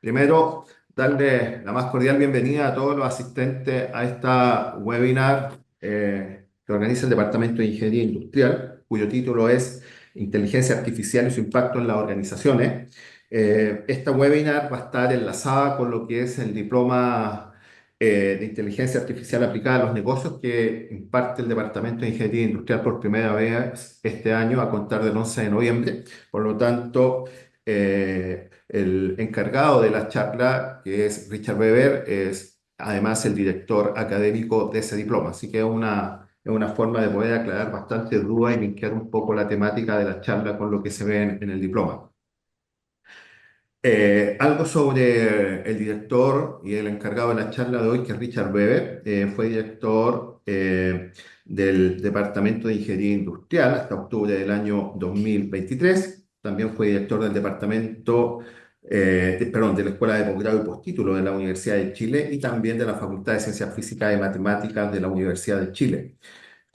Primero, darle la más cordial bienvenida a todos los asistentes a esta webinar que organiza el Departamento de Ingeniería Industrial, cuyo título es Inteligencia Artificial y su impacto en las organizaciones. Esta webinar va a estar enlazada con lo que es el diploma de Inteligencia Artificial aplicada a los negocios que imparte el Departamento de Ingeniería Industrial por primera vez este año a contar del 11 de noviembre. Por lo tanto, el encargado de la charla, que es Richard Weber, es además el director académico de ese diploma. Así que es una forma de poder aclarar bastante dudas y linkear un poco la temática de la charla con lo que se ve en el diploma. Algo sobre el director y el encargado de la charla de hoy, que es Richard Weber. Fue director del Departamento de Ingeniería Industrial hasta octubre del año 2023. También fue director del Departamento, perdón, de la Escuela de Posgrado y Postítulo de la Universidad de Chile y también de la Facultad de Ciencias Físicas y Matemáticas de la Universidad de Chile.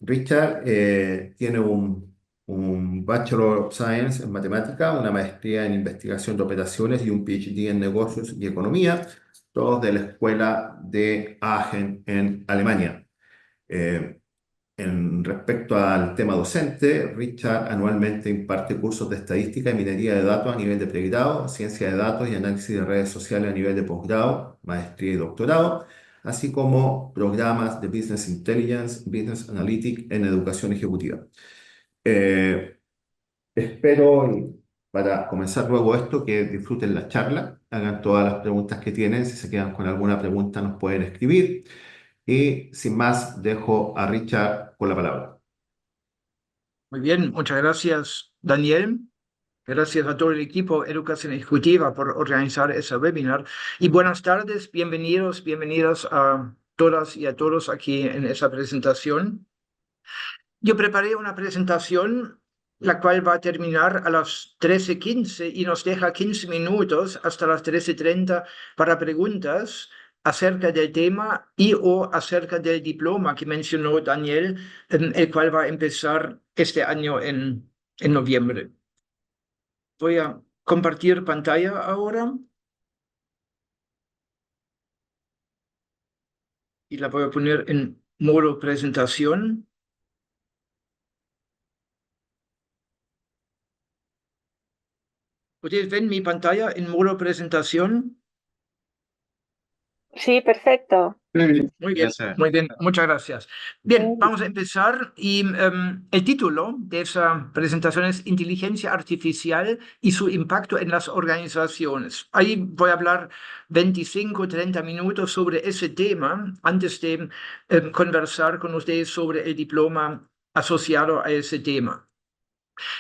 Richard tiene un Bachelor of Science en matemática, una maestría en investigación de operaciones y un PhD en negocios y economía, todos de la Escuela de Aachen en Alemania. Eh, respecto al tema docente, Richard anualmente imparte cursos de estadística y minería de datos a nivel de pregrado, ciencia de datos y análisis de redes sociales a nivel de posgrado, maestría y doctorado, así como programas de Business Intelligence, Business Analytics en educación ejecutiva. Eh, Espero, y para comenzar luego esto, que disfruten la charla, hagan todas las preguntas que tienen. Si se quedan con alguna pregunta nos pueden escribir. Y sin más, dejo a Richard con la palabra. Muy bien, muchas gracias, Daniel. Gracias a todo el equipo Educación Ejecutiva por organizar ese webinar. Y buenas tardes, bienvenidos a todas y a todos aquí en esa presentación. Yo preparé una presentación la cual va a terminar a las 13:15 y nos deja 15 minutos hasta las 13:30 para preguntas acerca del tema y o acerca del diploma que mencionó Daniel, el cual va a empezar este año en noviembre. Voy a compartir pantalla ahora y la voy a poner en modo presentación. ¿Ustedes ven mi pantalla en modo presentación? Sí, perfecto. Muy bien, muy bien, muchas gracias. Bien, vamos a empezar y el título de esa presentación es Inteligencia Artificial y su impacto en las organizaciones. Ahí voy a hablar 25, 30 minutos sobre ese tema antes de conversar con ustedes sobre el diploma asociado a ese tema.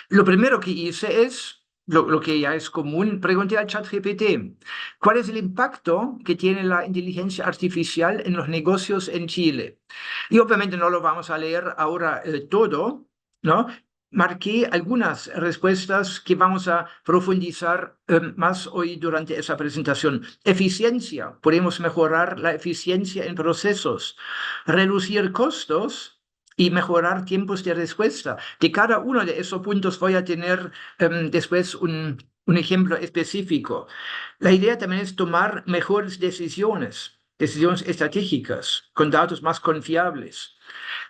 Lo primero que hice es, lo que ya es común, pregunté al ChatGPT, ¿cuál es el impacto que tiene la inteligencia artificial en los negocios en Chile? Y obviamente no lo vamos a leer ahora todo, ¿no? Marqué algunas respuestas que vamos a profundizar más hoy durante esa presentación. Eficiencia, podemos mejorar la eficiencia en procesos, reducir costos y mejorar tiempos de respuesta. De cada uno de esos puntos voy a tener después un ejemplo específico. La idea también es tomar mejores decisiones estratégicas, con datos más confiables.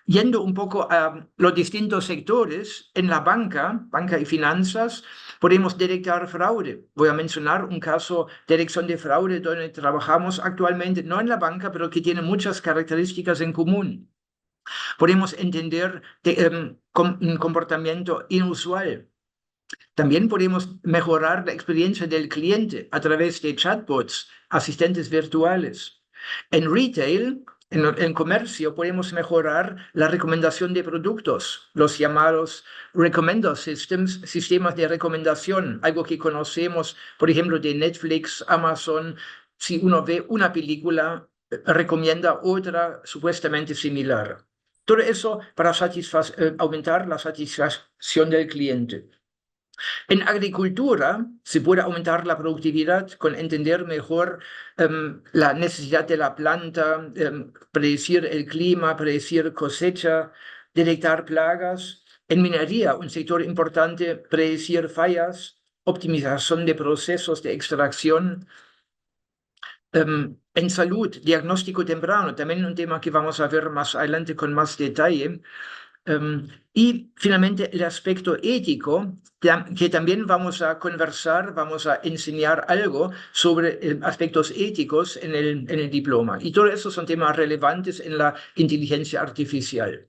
Yendo un poco a los distintos sectores, en la banca y finanzas, podemos detectar fraude. Voy a mencionar un caso de detección de fraude donde trabajamos actualmente, no en la banca, pero que tiene muchas características en común. Podemos entender un comportamiento inusual. También podemos mejorar la experiencia del cliente a través de chatbots, asistentes virtuales. En retail, en comercio, podemos mejorar la recomendación de productos, los llamados recommender systems, sistemas de recomendación, algo que conocemos, por ejemplo, de Netflix, Amazon. Si uno ve una película, recomienda otra supuestamente similar. Todo eso para aumentar la satisfacción del cliente. En agricultura se puede aumentar la productividad con entender mejor la necesidad de la planta, predecir el clima, predecir cosecha, detectar plagas. En minería, un sector importante, predecir fallas, optimización de procesos de extracción. En salud, diagnóstico temprano, también un tema que vamos a ver más adelante con más detalle. Y finalmente el aspecto ético, que también vamos a conversar, vamos a enseñar algo sobre aspectos éticos en el diploma. Y todo eso son temas relevantes en la inteligencia artificial.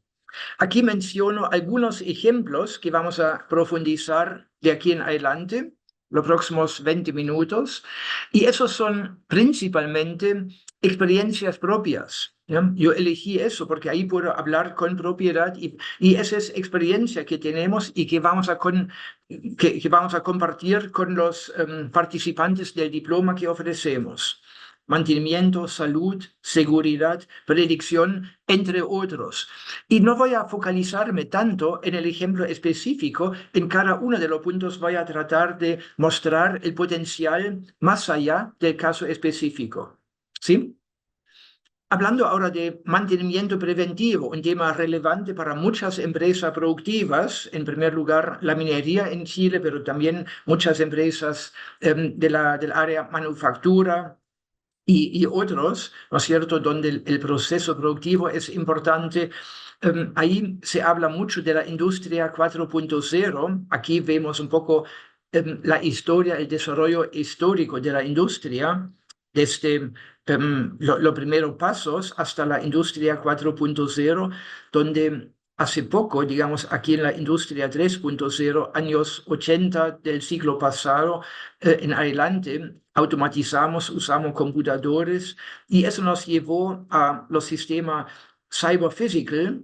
Aquí menciono algunos ejemplos que vamos a profundizar de aquí en adelante, los próximos 20 minutos, y esos son principalmente experiencias propias. ¿Ya? Yo elegí eso porque ahí puedo hablar con propiedad y esa es experiencia que tenemos y que vamos que vamos a compartir con los participantes del diploma que ofrecemos. Mantenimiento, salud, seguridad, predicción, entre otros. Y no voy a focalizarme tanto en el ejemplo específico, en cada uno de los puntos voy a tratar de mostrar el potencial más allá del caso específico. ¿Sí? Hablando ahora de mantenimiento preventivo, un tema relevante para muchas empresas productivas, en primer lugar la minería en Chile, pero también muchas empresas del área manufactura, y otros, ¿no es cierto?, donde el proceso productivo es importante. Ahí se habla mucho de la industria 4.0. Aquí vemos un poco la historia, el desarrollo histórico de la industria, desde los primeros pasos hasta la industria 4.0, donde hace poco, digamos, aquí en la industria 3.0, años 80 del siglo pasado, en adelante, automatizamos, usamos computadores y eso nos llevó a los sistemas cyber-physical,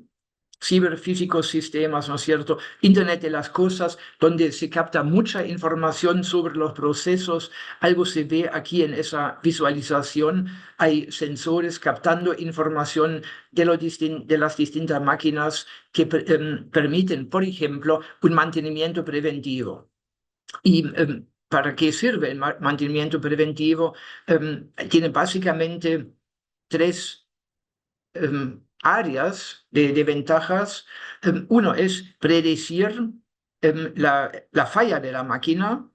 ciberfísicos sistemas, ¿no es cierto? Internet de las cosas, donde se capta mucha información sobre los procesos. Algo se ve aquí en esa visualización. Hay sensores captando información de las distintas máquinas que permiten, por ejemplo, un mantenimiento preventivo. ¿Y para qué sirve el mantenimiento preventivo? Tiene básicamente tres áreas de ventajas. Uno es predecir la falla de la máquina.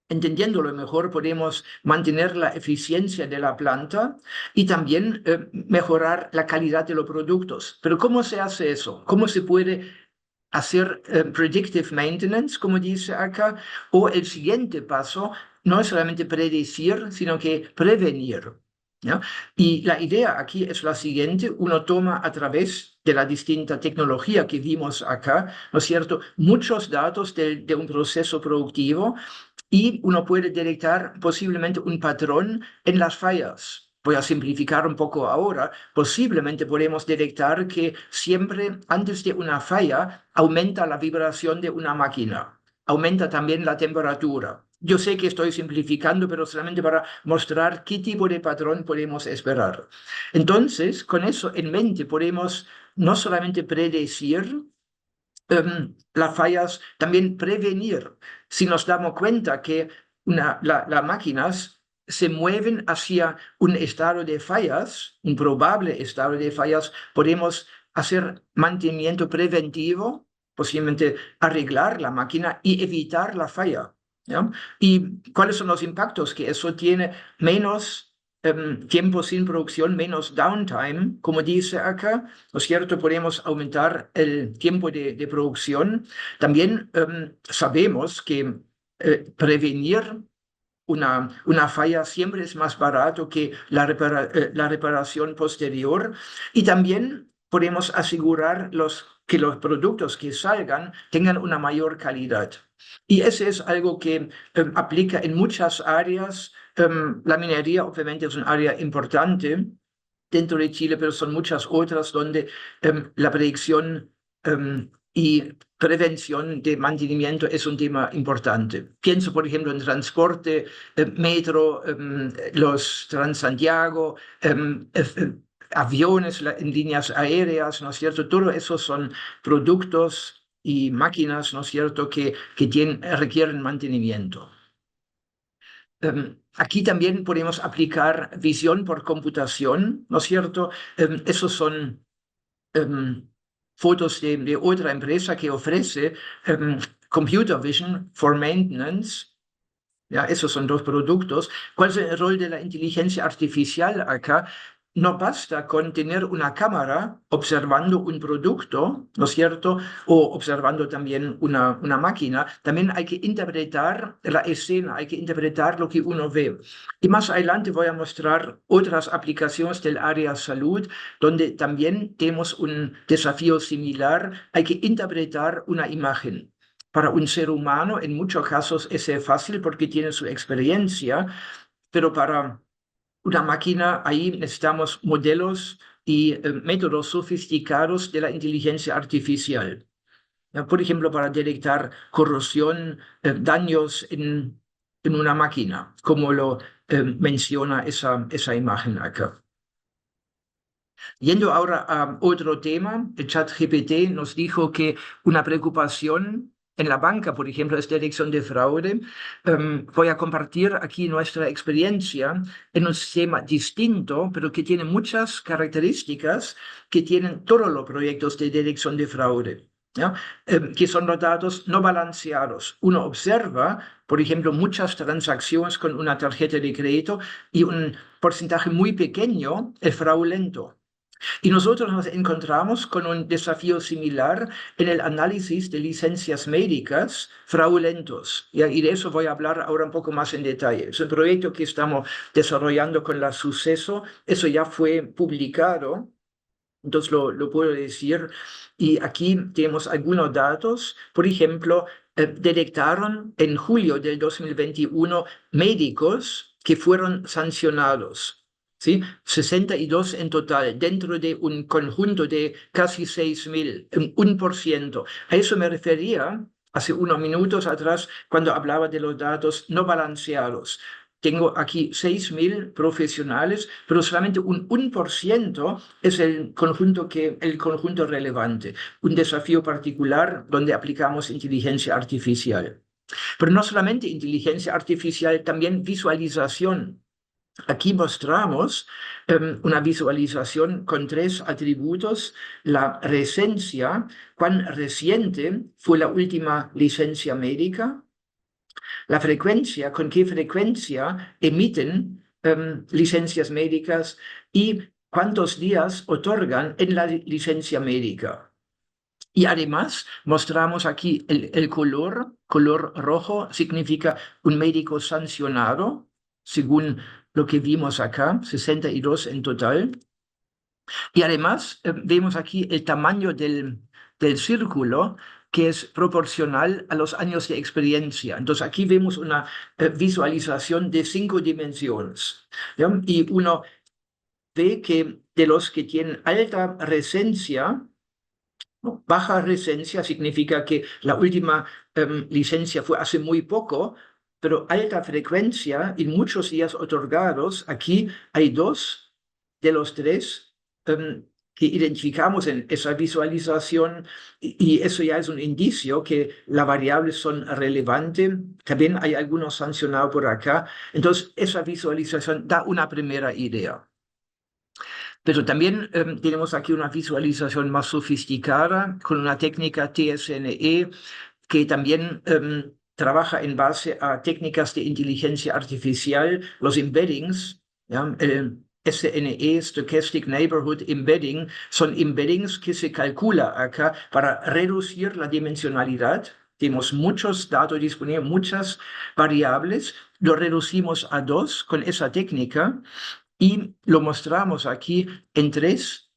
Entendiéndolo mejor, podemos mantener la eficiencia de la planta y también mejorar la calidad de los productos. Pero ¿cómo se hace eso? ¿Cómo se puede hacer predictive maintenance, como dice acá? O el siguiente paso no es solamente predecir, sino que prevenir. ¿Ya? Y la idea aquí es la siguiente: uno toma a través de la distinta tecnología que vimos acá, ¿no es cierto?, muchos datos de un proceso productivo y uno puede detectar posiblemente un patrón en las fallas. Voy a simplificar un poco ahora. Posiblemente podemos detectar que siempre antes de una falla aumenta la vibración de una máquina, aumenta también la temperatura. Yo sé que estoy simplificando, pero solamente para mostrar qué tipo de patrón podemos esperar. Entonces, con eso en mente, podemos no solamente predecir las fallas, también prevenir. Si nos damos cuenta que las máquinas se mueven hacia un estado de fallas, un probable estado de fallas, podemos hacer mantenimiento preventivo, posiblemente arreglar la máquina y evitar la falla. ¿Ya? ¿Y cuáles son los impactos que eso tiene? Menos tiempo sin producción, menos downtime, como dice acá, ¿no es cierto? Podemos aumentar el tiempo de producción. También sabemos que prevenir una falla siempre es más barato que la reparación posterior, y también podemos asegurar que los productos que salgan tengan una mayor calidad. Y ese es algo que aplica en muchas áreas. La minería obviamente es un área importante dentro de Chile, pero son muchas otras donde la predicción y prevención de mantenimiento es un tema importante. Pienso, por ejemplo, en transporte, metro, los Transantiago, aviones en líneas aéreas, ¿no es cierto? Todo eso son productos y máquinas, ¿no es cierto?, que requieren mantenimiento. Aquí también podemos aplicar visión por computación, ¿no es cierto? Esos son fotos de otra empresa que ofrece Computer Vision for Maintenance. Ya, esos son dos productos. ¿Cuál es el rol de la inteligencia artificial acá? No basta con tener una cámara observando un producto, ¿no es cierto? O observando también una máquina. También hay que interpretar la escena, hay que interpretar lo que uno ve. Y más adelante voy a mostrar otras aplicaciones del área salud, donde también tenemos un desafío similar. Hay que interpretar una imagen. Para un ser humano, en muchos casos es fácil porque tiene su experiencia, pero para una máquina, ahí necesitamos modelos y métodos sofisticados de la inteligencia artificial. Ya, por ejemplo, para detectar corrosión, daños en una máquina, como lo menciona esa imagen acá. Yendo ahora a otro tema, el ChatGPT nos dijo que una preocupación en la banca, por ejemplo, es detección de fraude. Voy a compartir aquí nuestra experiencia en un sistema distinto, pero que tiene muchas características que tienen todos los proyectos de detección de fraude. ¿Ya? Que son los datos no balanceados. Uno observa, por ejemplo, muchas transacciones con una tarjeta de crédito y un porcentaje muy pequeño es fraudulento. Y nosotros nos encontramos con un desafío similar en el análisis de licencias médicas fraudulentos. Y de eso voy a hablar ahora un poco más en detalle. Es un proyecto que estamos desarrollando con la Suceso. Eso ya fue publicado, entonces lo puedo decir. Y aquí tenemos algunos datos. Por ejemplo, detectaron en julio del 2021 médicos que fueron sancionados. ¿Sí? 62 en total, dentro de un conjunto de casi 6.000, un 1%. A eso me refería hace unos minutos atrás cuando hablaba de los datos no balanceados. Tengo aquí 6.000 profesionales, pero solamente un 1% es el conjunto relevante. Un desafío particular donde aplicamos inteligencia artificial. Pero no solamente inteligencia artificial, también visualización. Aquí mostramos una visualización con 3 atributos. La recencia, cuán reciente fue la última licencia médica. La frecuencia, con qué frecuencia emiten licencias médicas y cuántos días otorgan en la licencia médica. Y además mostramos aquí el color rojo significa un médico sancionado, según lo que vimos acá, 62 en total. Y además vemos aquí el tamaño del círculo que es proporcional a los años de experiencia. Entonces aquí vemos una visualización de 5 dimensiones. ¿Ya? Y uno ve que de los que tienen alta recencia, ¿no? Baja recencia significa que la última licencia fue hace muy poco, pero alta frecuencia y muchos días otorgados. Aquí hay 2 de los 3 que identificamos en esa visualización y eso ya es un indicio que las variables son relevantes. También hay algunos sancionados por acá. Entonces, esa visualización da una primera idea. Pero también tenemos aquí una visualización más sofisticada con una técnica TSNE que también trabaja en base a técnicas de inteligencia artificial, los embeddings, ¿ya? SNE, Stochastic Neighborhood Embedding, son embeddings que se calcula acá para reducir la dimensionalidad. Tenemos muchos datos disponibles, muchas variables, lo reducimos a 2 con esa técnica y lo mostramos aquí en 3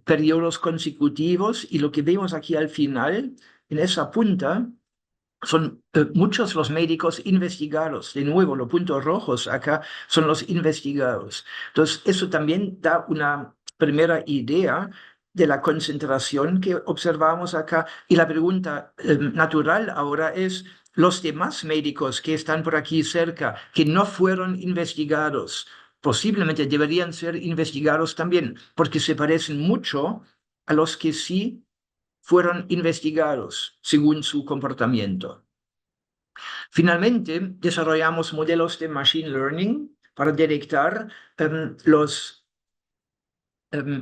periodos consecutivos y lo que vemos aquí al final, en esa punta, son muchos los médicos investigados. De nuevo, los puntos rojos acá son los investigados. Entonces, eso también da una primera idea de la concentración que observamos acá. Y la pregunta natural ahora es, los demás médicos que están por aquí cerca, que no fueron investigados, posiblemente deberían ser investigados también, porque se parecen mucho a los que sí fueron investigados según su comportamiento. Finalmente, desarrollamos modelos de Machine Learning para detectar los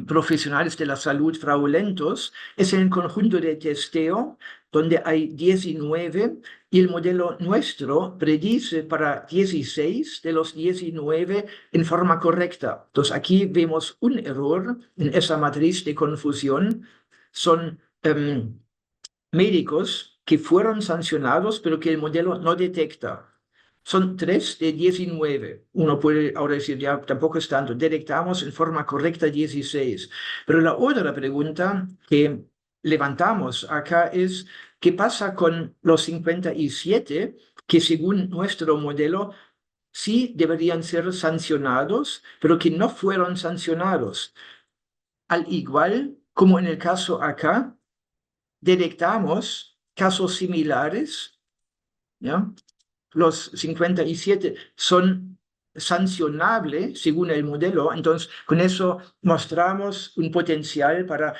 profesionales de la salud fraudulentos es en el conjunto de testeo, donde hay 19 y el modelo nuestro predice para 16 de los 19 en forma correcta. Entonces aquí vemos un error en esa matriz de confusión. Son médicos que fueron sancionados, pero que el modelo no detecta. Son 3 de 19. Uno puede ahora decir, ya tampoco es tanto. Detectamos en forma correcta 16. Pero la otra pregunta que levantamos acá es, ¿qué pasa con los 57 que según nuestro modelo sí deberían ser sancionados, pero que no fueron sancionados? Al igual como en el caso acá, detectamos casos similares, ¿ya? Los 57 son sancionables según el modelo, entonces con eso mostramos un potencial para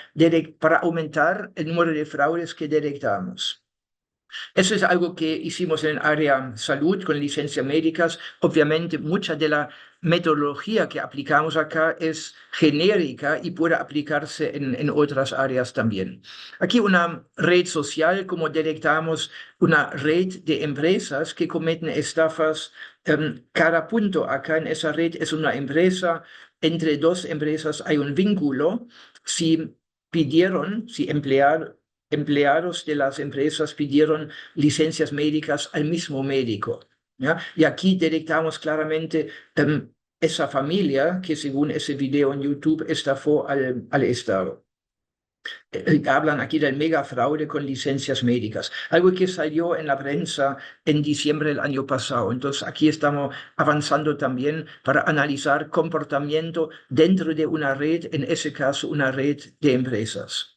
aumentar el número de fraudes que detectamos. Eso es algo que hicimos en el área salud con licencias médicas. Obviamente, mucha de la metodología que aplicamos acá es genérica y puede aplicarse en otras áreas también. Aquí una red social, como detectamos una red de empresas que cometen estafas. Cada punto acá en esa red es una empresa. Entre dos empresas hay un vínculo. Si si empleados de las empresas pidieron licencias médicas al mismo médico, ¿ya? Y aquí detectamos claramente esa familia que según ese video en YouTube estafó al Estado. Hablan aquí del megafraude con licencias médicas, algo que salió en la prensa en diciembre del año pasado. Entonces aquí estamos avanzando también para analizar comportamiento dentro de una red, en ese caso una red de empresas.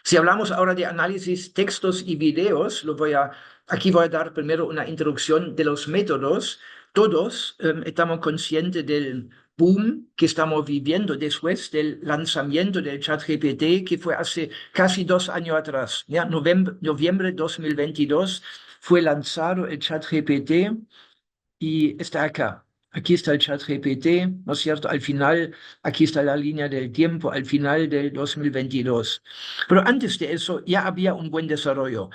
Si hablamos ahora de análisis textos y videos, aquí voy a dar primero una introducción de los métodos. Todos estamos conscientes del boom que estamos viviendo después del lanzamiento del ChatGPT, que fue hace casi 2 años atrás. ¿Ya? Noviembre 2022 fue lanzado el ChatGPT y está acá. Aquí está el ChatGPT, ¿no es cierto? Al final, aquí está la línea del tiempo, al final del 2022. Pero antes de eso ya había un buen desarrollo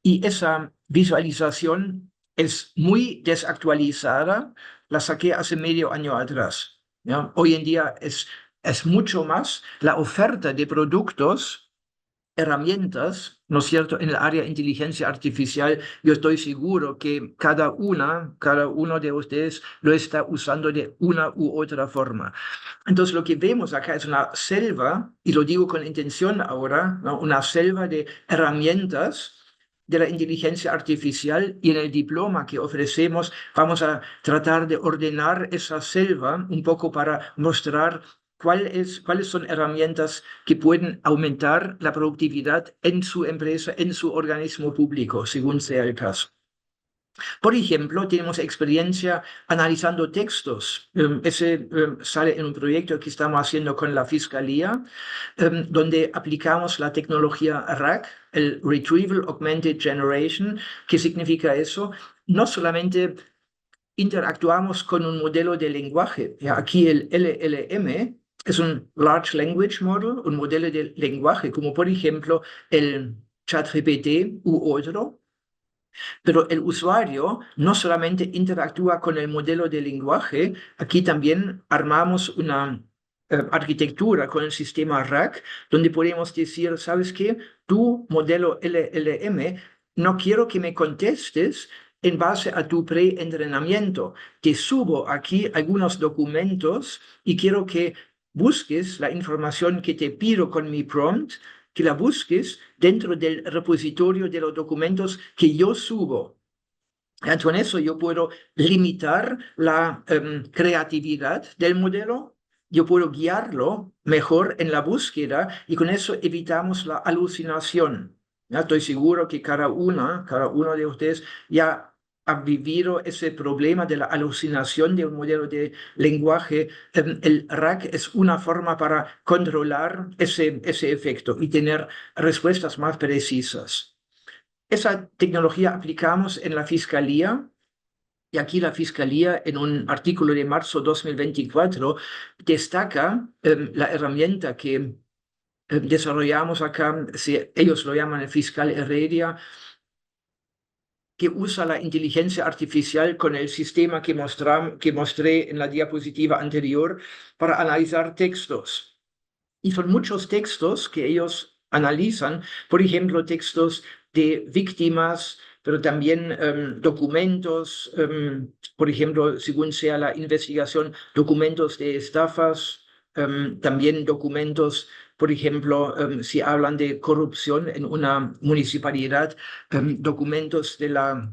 y esa visualización es muy desactualizada. La saqué hace medio año atrás, ¿ya? Hoy en día es mucho más la oferta de productos, herramientas, ¿no es cierto?, en el área de inteligencia artificial. Yo estoy seguro que cada uno de ustedes lo está usando de una u otra forma. Entonces, lo que vemos acá es una selva, y lo digo con intención ahora, ¿no? Una selva de herramientas de la inteligencia artificial, y en el diploma que ofrecemos vamos a tratar de ordenar esa selva un poco para mostrar cuáles son herramientas que pueden aumentar la productividad en su empresa, en su organismo público, según sea el caso. Por ejemplo, tenemos experiencia analizando textos. Ese sale en un proyecto que estamos haciendo con la Fiscalía, donde aplicamos la tecnología RAG, el Retrieval Augmented Generation. ¿Qué significa eso? No solamente interactuamos con un modelo de lenguaje. Aquí el LLM es un Large Language Model, un modelo de lenguaje, como por ejemplo el ChatGPT u otro. Pero el usuario no solamente interactúa con el modelo de lenguaje, aquí también armamos una arquitectura con el sistema RAG, donde podemos decir, ¿sabes qué? Tu modelo LLM, no quiero que me contestes en base a tu preentrenamiento. Te subo aquí algunos documentos y quiero que busques la información que te pido con mi prompt, que la busques dentro del repositorio de los documentos que yo subo. Con eso yo puedo limitar la creatividad del modelo, yo puedo guiarlo mejor en la búsqueda y con eso evitamos la alucinación. Ya estoy seguro que cada uno de ustedes ya ha vivido ese problema de la alucinación de un modelo de lenguaje. El RAG es una forma para controlar ese efecto y tener respuestas más precisas. Esa tecnología aplicamos en la fiscalía Y aquí la Fiscalía, en un artículo de marzo 2024, destaca la herramienta que desarrollamos acá, ellos lo llaman el fiscal Heredia, que usa la inteligencia artificial con el sistema que mostré en la diapositiva anterior para analizar textos. Y son muchos textos que ellos analizan, por ejemplo, textos de víctimas, pero también documentos, por ejemplo, según sea la investigación, documentos de estafas, también documentos, por ejemplo, si hablan de corrupción en una municipalidad, documentos de la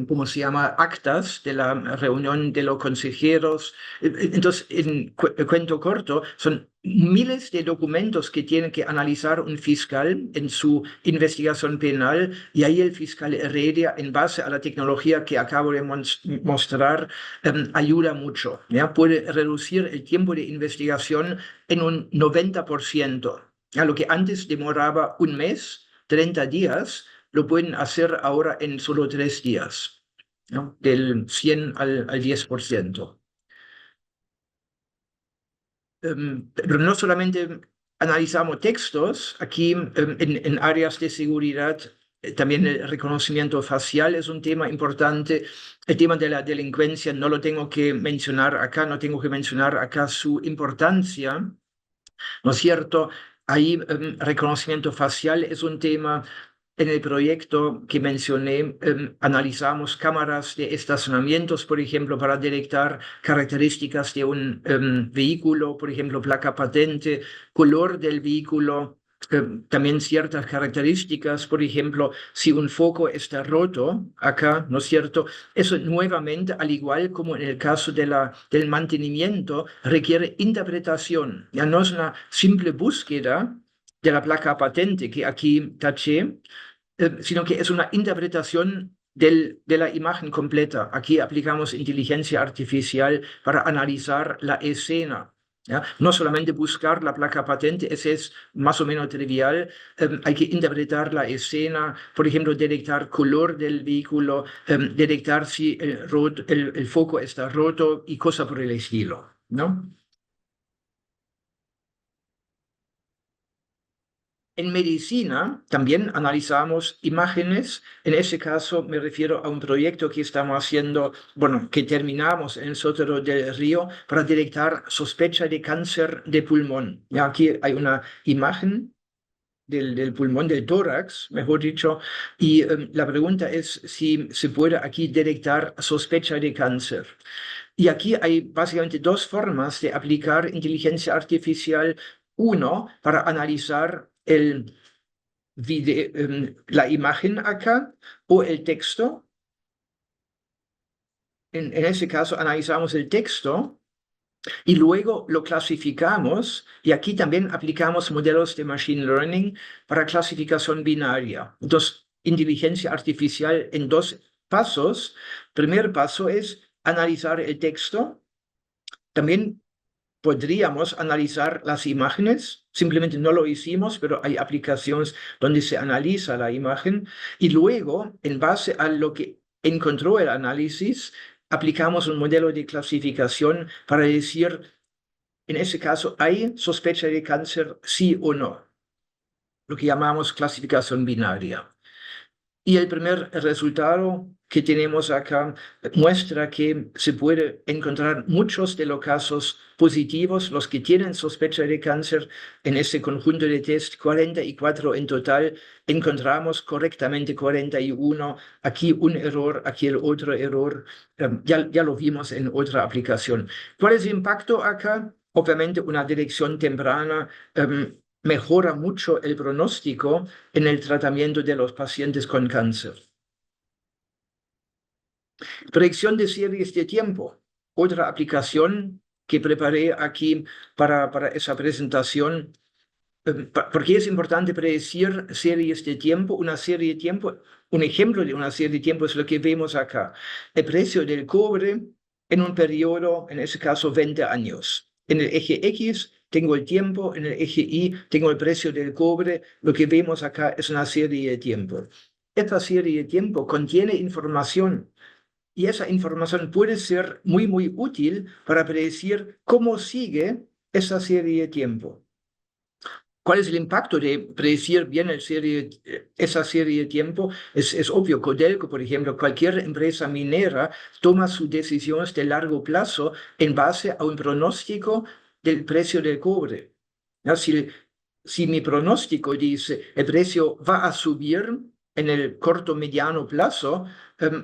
¿cómo se llama? Actas de la reunión de los consejeros. Entonces, en cuento corto, son miles de documentos que tiene que analizar un fiscal en su investigación penal, y ahí el fiscal Heredia, en base a la tecnología que acabo de mostrar, ayuda mucho, ¿ya? Puede reducir el tiempo de investigación en un 90%. ¿Ya? Lo que antes demoraba un mes, 30 días, lo pueden hacer ahora en solo 3 días, ¿no? Del 100 al 10%. Pero no solamente analizamos textos, aquí en áreas de seguridad, también el reconocimiento facial es un tema importante. El tema de la delincuencia no lo tengo que mencionar acá, no tengo que mencionar acá su importancia, ¿no es cierto? Ahí reconocimiento facial es un tema. En el proyecto que mencioné, analizamos cámaras de estacionamientos, por ejemplo, para detectar características de un vehículo, por ejemplo, placa patente, color del vehículo, también ciertas características, por ejemplo, si un foco está roto acá, ¿no es cierto? Eso nuevamente, al igual como en el caso del mantenimiento, requiere interpretación. Ya no es una simple búsqueda de la placa patente que aquí taché, sino que es una interpretación de la imagen completa. Aquí aplicamos inteligencia artificial para analizar la escena. ¿Ya? No solamente buscar la placa patente, ese es más o menos trivial. Hay que interpretar la escena, por ejemplo, detectar color del vehículo, detectar si el foco está roto y cosas por el estilo, ¿no? En medicina también analizamos imágenes. En ese caso me refiero a un proyecto que estamos haciendo, bueno, que terminamos en el Sotero del Río para detectar sospecha de cáncer de pulmón. Ya aquí hay una imagen del pulmón, del tórax, mejor dicho, y la pregunta es si se puede aquí detectar sospecha de cáncer. Y aquí hay básicamente dos formas de aplicar inteligencia artificial. Uno, para analizar la imagen acá o el texto. En ese caso analizamos el texto y luego lo clasificamos, y aquí también aplicamos modelos de machine learning para clasificación binaria. Entonces, inteligencia artificial en 2 pasos. Primer paso es analizar el texto. También podríamos analizar las imágenes, simplemente no lo hicimos, pero hay aplicaciones donde se analiza la imagen, y luego, en base a lo que encontró el análisis, aplicamos un modelo de clasificación para decir, en ese caso, ¿hay sospecha de cáncer, sí o no? Lo que llamamos clasificación binaria. Y el primer resultado que tenemos acá muestra que se puede encontrar muchos de los casos positivos, los que tienen sospecha de cáncer. En ese conjunto de test, 44 en total, encontramos correctamente 41. Aquí un error, aquí el otro error. Ya lo vimos en otra aplicación. ¿Cuál es el impacto acá? Obviamente una detección temprana mejora mucho el pronóstico en el tratamiento de los pacientes con cáncer. Predicción de series de tiempo. Otra aplicación que preparé aquí para esa presentación. ¿Por qué es importante predecir series de tiempo? Una serie de tiempo, un ejemplo de una serie de tiempo es lo que vemos acá. El precio del cobre en un periodo, en ese caso 20 años. En el eje X tengo el tiempo, en el eje Y tengo el precio del cobre. Lo que vemos acá es una serie de tiempo. Esta serie de tiempo contiene información y esa información puede ser muy, muy útil para predecir cómo sigue esa serie de tiempo. ¿Cuál es el impacto de predecir bien esa serie de tiempo? Es obvio. Codelco, por ejemplo, cualquier empresa minera toma sus decisiones de largo plazo en base a un pronóstico del precio del cobre. ¿Ya? Si mi pronóstico dice el precio va a subir en el corto mediano plazo,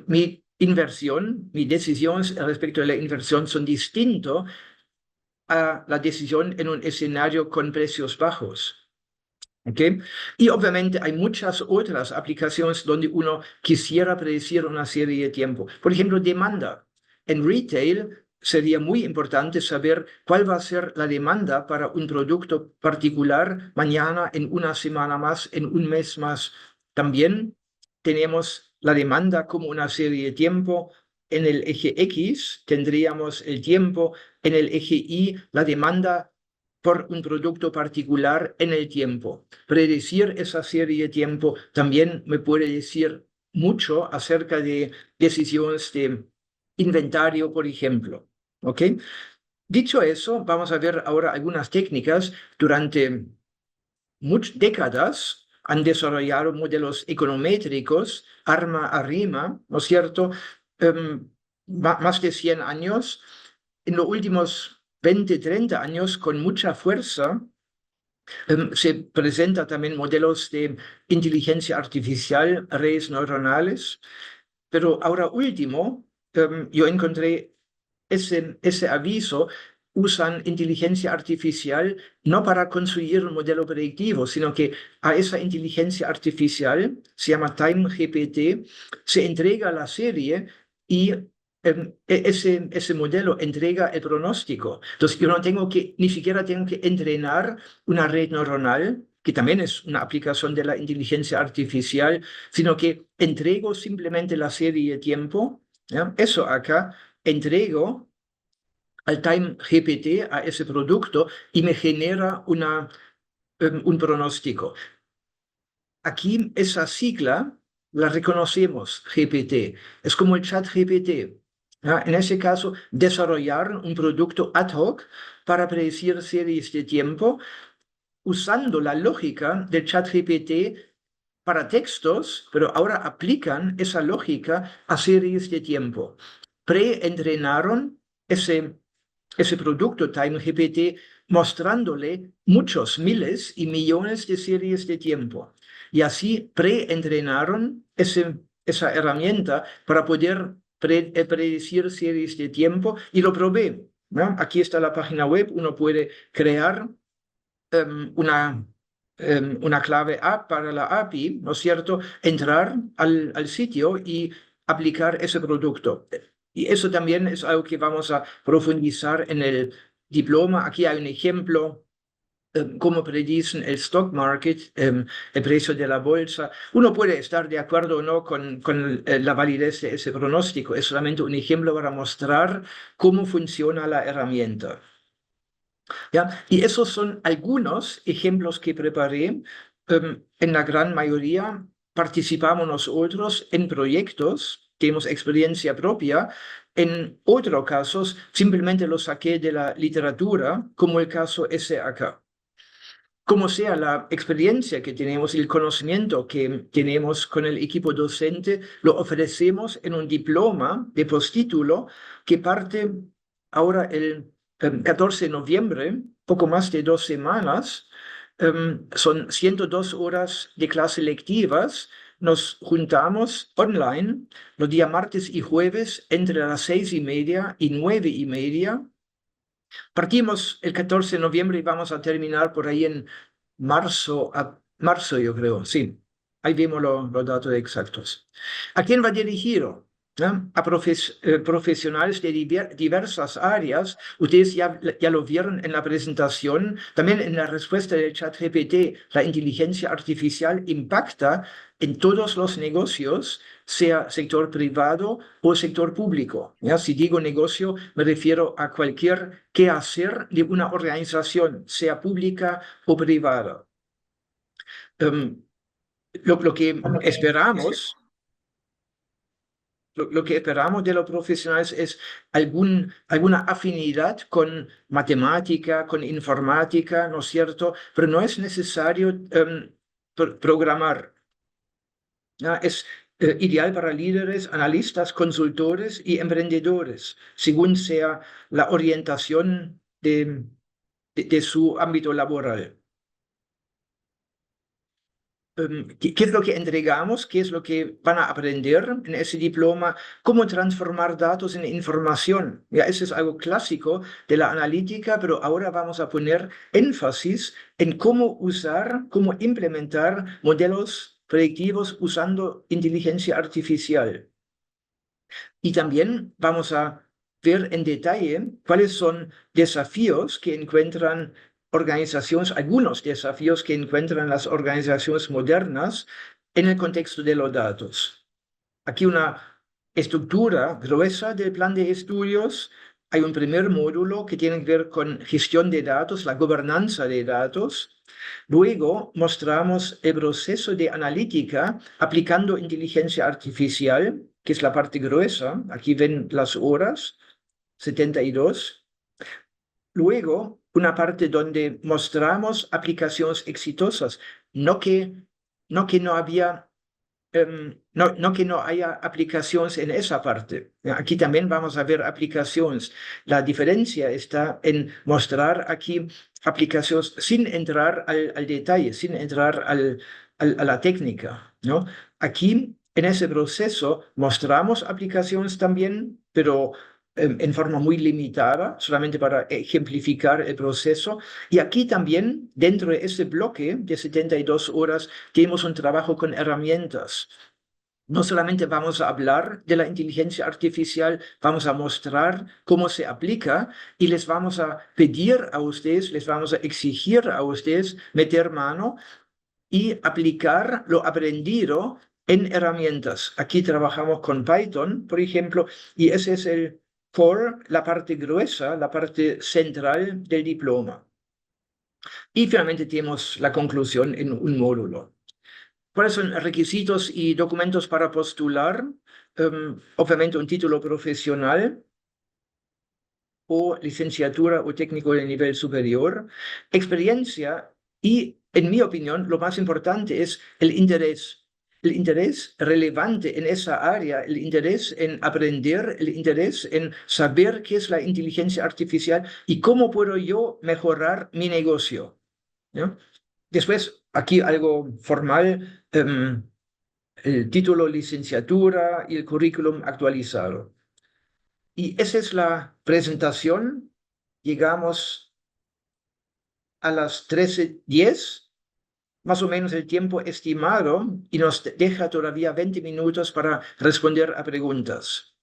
mi inversión, mis decisiones respecto a la inversión son distintas a la decisión en un escenario con precios bajos. ¿Okay? Y obviamente hay muchas otras aplicaciones donde uno quisiera predecir una serie de tiempo. Por ejemplo, demanda. En retail sería muy importante saber cuál va a ser la demanda para un producto particular mañana, en una semana más, en un mes más. También tenemos la demanda como una serie de tiempo. En el eje X tendríamos el tiempo, en el eje Y la demanda por un producto particular en el tiempo. Predecir esa serie de tiempo también me puede decir mucho acerca de decisiones de inventario, por ejemplo. ¿Ok? Dicho eso, vamos a ver ahora algunas técnicas. Durante muchas décadas han desarrollado modelos econométricos, arma arriba, ¿no es cierto? Más de 100 años. En los últimos 20, 30 años, con mucha fuerza, se presentan también modelos de inteligencia artificial, redes neuronales, pero ahora último, yo encontré ese aviso. Usan inteligencia artificial no para construir un modelo predictivo, sino que a esa inteligencia artificial, se llama TimeGPT, se entrega la serie y ese modelo entrega el pronóstico. Entonces, yo no tengo que, ni siquiera tengo que entrenar una red neuronal, que también es una aplicación de la inteligencia artificial, sino que entrego simplemente la serie de tiempo. ¿Ya? Eso acá, entrego al TimeGPT, a ese producto, y me genera un pronóstico. Aquí esa sigla la reconocemos, GPT. Es como el chat GPT. ¿Ya? En ese caso, desarrollar un producto ad hoc para predecir series de tiempo usando la lógica del chat GPT para textos, pero ahora aplican esa lógica a series de tiempo. Pre-entrenaron ese producto TimeGPT mostrándole muchos miles y millones de series de tiempo. Y así pre-entrenaron esa herramienta para poder predecir series de tiempo y lo probé, ¿no? Aquí está la página web, uno puede crear una clave A para la API, ¿no es cierto? Entrar al sitio y aplicar ese producto. Y eso también es algo que vamos a profundizar en el diploma. Aquí hay un ejemplo, cómo predicen el stock market, el precio de la bolsa. Uno puede estar de acuerdo o no con la validez de ese pronóstico. Es solamente un ejemplo para mostrar cómo funciona la herramienta. ¿Ya? Y esos son algunos ejemplos que preparé. En la gran mayoría participamos nosotros en proyectos, tenemos experiencia propia. En otros casos simplemente lo saqué de la literatura, como el caso ese acá. Como sea la experiencia que tenemos y el conocimiento que tenemos con el equipo docente, lo ofrecemos en un diploma de postítulo que parte ahora el 14 de noviembre, poco más de 2 semanas. Son 102 horas de clase lectivas. Nos juntamos online los días martes y jueves entre las 6:30 y 9:30. Partimos el 14 de noviembre y vamos a terminar por ahí en marzo, yo creo, sí. Ahí vemos los datos exactos. ¿A quién va dirigido? ¿No? A profesionales de diversas áreas. Ustedes ya lo vieron en la presentación, también en la respuesta del chat GPT. La inteligencia artificial impacta en todos los negocios, sea sector privado o sector público. ¿Ya? Si digo negocio, me refiero a cualquier quehacer de una organización, sea pública o privada. Lo que esperamos Lo que esperamos de los profesionales es alguna afinidad con matemática, con informática, ¿no es cierto? Pero no es necesario programar. ¿Ya? Es ideal para líderes, analistas, consultores y emprendedores, según sea la orientación de su ámbito laboral. ¿Qué es lo que entregamos? ¿Qué es lo que van a aprender en ese diploma? ¿Cómo transformar datos en información? Ya, eso es algo clásico de la analítica, pero ahora vamos a poner énfasis en cómo usar, cómo implementar modelos predictivos usando inteligencia artificial. Y también vamos a ver en detalle cuáles son desafíos que encuentran organizaciones, algunos desafíos que encuentran las organizaciones modernas en el contexto de los datos. Aquí una estructura gruesa del plan de estudios. Hay un primer módulo que tiene que ver con gestión de datos, la gobernanza de datos. Luego mostramos el proceso de analítica aplicando inteligencia artificial, que es la parte gruesa. Aquí ven las horas, 72. Luego, una parte donde mostramos aplicaciones exitosas, no que no había no que no haya aplicaciones en esa parte. Aquí también vamos a ver aplicaciones. La diferencia está en mostrar aquí aplicaciones sin entrar al detalle, sin entrar a la técnica, ¿no? Aquí, en ese proceso, mostramos aplicaciones también, pero en forma muy limitada, solamente para ejemplificar el proceso. Y aquí también, dentro de ese bloque de 72 horas, tenemos un trabajo con herramientas. No solamente vamos a hablar de la inteligencia artificial, vamos a mostrar cómo se aplica y les vamos a pedir a ustedes, les vamos a exigir a ustedes meter mano y aplicar lo aprendido en herramientas. Aquí trabajamos con Python, por ejemplo, y ese es el core, la parte gruesa, la parte central del diploma. Y finalmente tenemos la conclusión en un módulo. ¿Cuáles son requisitos y documentos para postular? Obviamente un título profesional o licenciatura o técnico de nivel superior, experiencia y, en mi opinión, lo más importante es el interés relevante en esa área, el interés en aprender, el interés en saber qué es la inteligencia artificial y cómo puedo yo mejorar mi negocio, ¿no? Después, aquí algo formal, el título licenciatura y el currículum actualizado. Y esa es la presentación. Llegamos a las 13:10, más o menos el tiempo estimado, y nos deja todavía 20 minutos para responder a preguntas.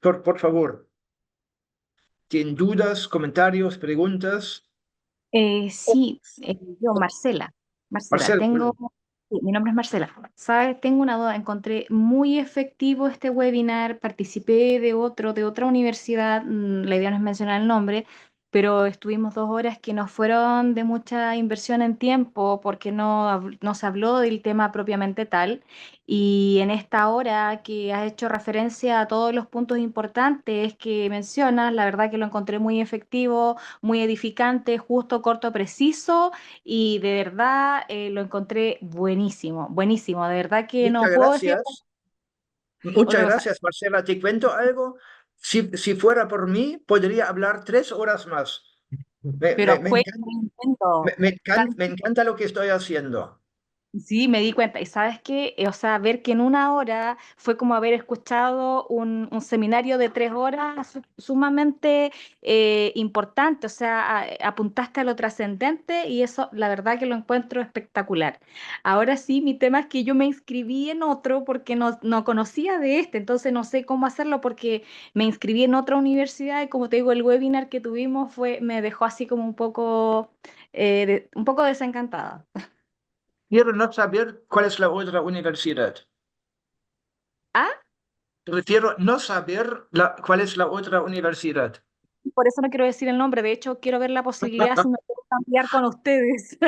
Por favor, ¿tienen dudas, comentarios, preguntas? Sí, yo, Marcela. Marcela, Marcelo, tengo, sí, mi nombre es Marcela. ¿Sabes? Tengo una duda. Encontré muy efectivo este webinar. Participé de otra universidad. La idea no es mencionar el nombre, pero estuvimos 2 horas que nos fueron de mucha inversión en tiempo porque no se habló del tema propiamente tal. Y en esta hora que has hecho referencia a todos los puntos importantes que mencionas, la verdad que lo encontré muy efectivo, muy edificante, justo, corto, preciso y de verdad lo encontré buenísimo, buenísimo. De verdad que muchas no puedo decir gracias. Muchas otra cosa. gracias, Marcela. Te cuento algo. Si fuera por mí, podría hablar 3 horas más. Me, me, Pero me fue encanta, tremendo. me encanta lo que estoy haciendo. Sí, me di cuenta. Y sabes qué, o sea, ver que en 1 hora fue como haber escuchado un seminario de 3 horas sumamente importante. O sea, apuntaste a lo trascendente y eso, la verdad que lo encuentro espectacular. Ahora sí, mi tema es que yo me inscribí en otro porque no conocía de este, entonces no sé cómo hacerlo porque me inscribí en otra universidad y como te digo, el webinar que tuvimos me dejó así como un poco desencantada. Quiero no saber cuál es la otra universidad. ¿Ah? Prefiero no saber cuál es la otra universidad. Por eso no quiero decir el nombre. De hecho, quiero ver la posibilidad si me puedo cambiar con ustedes.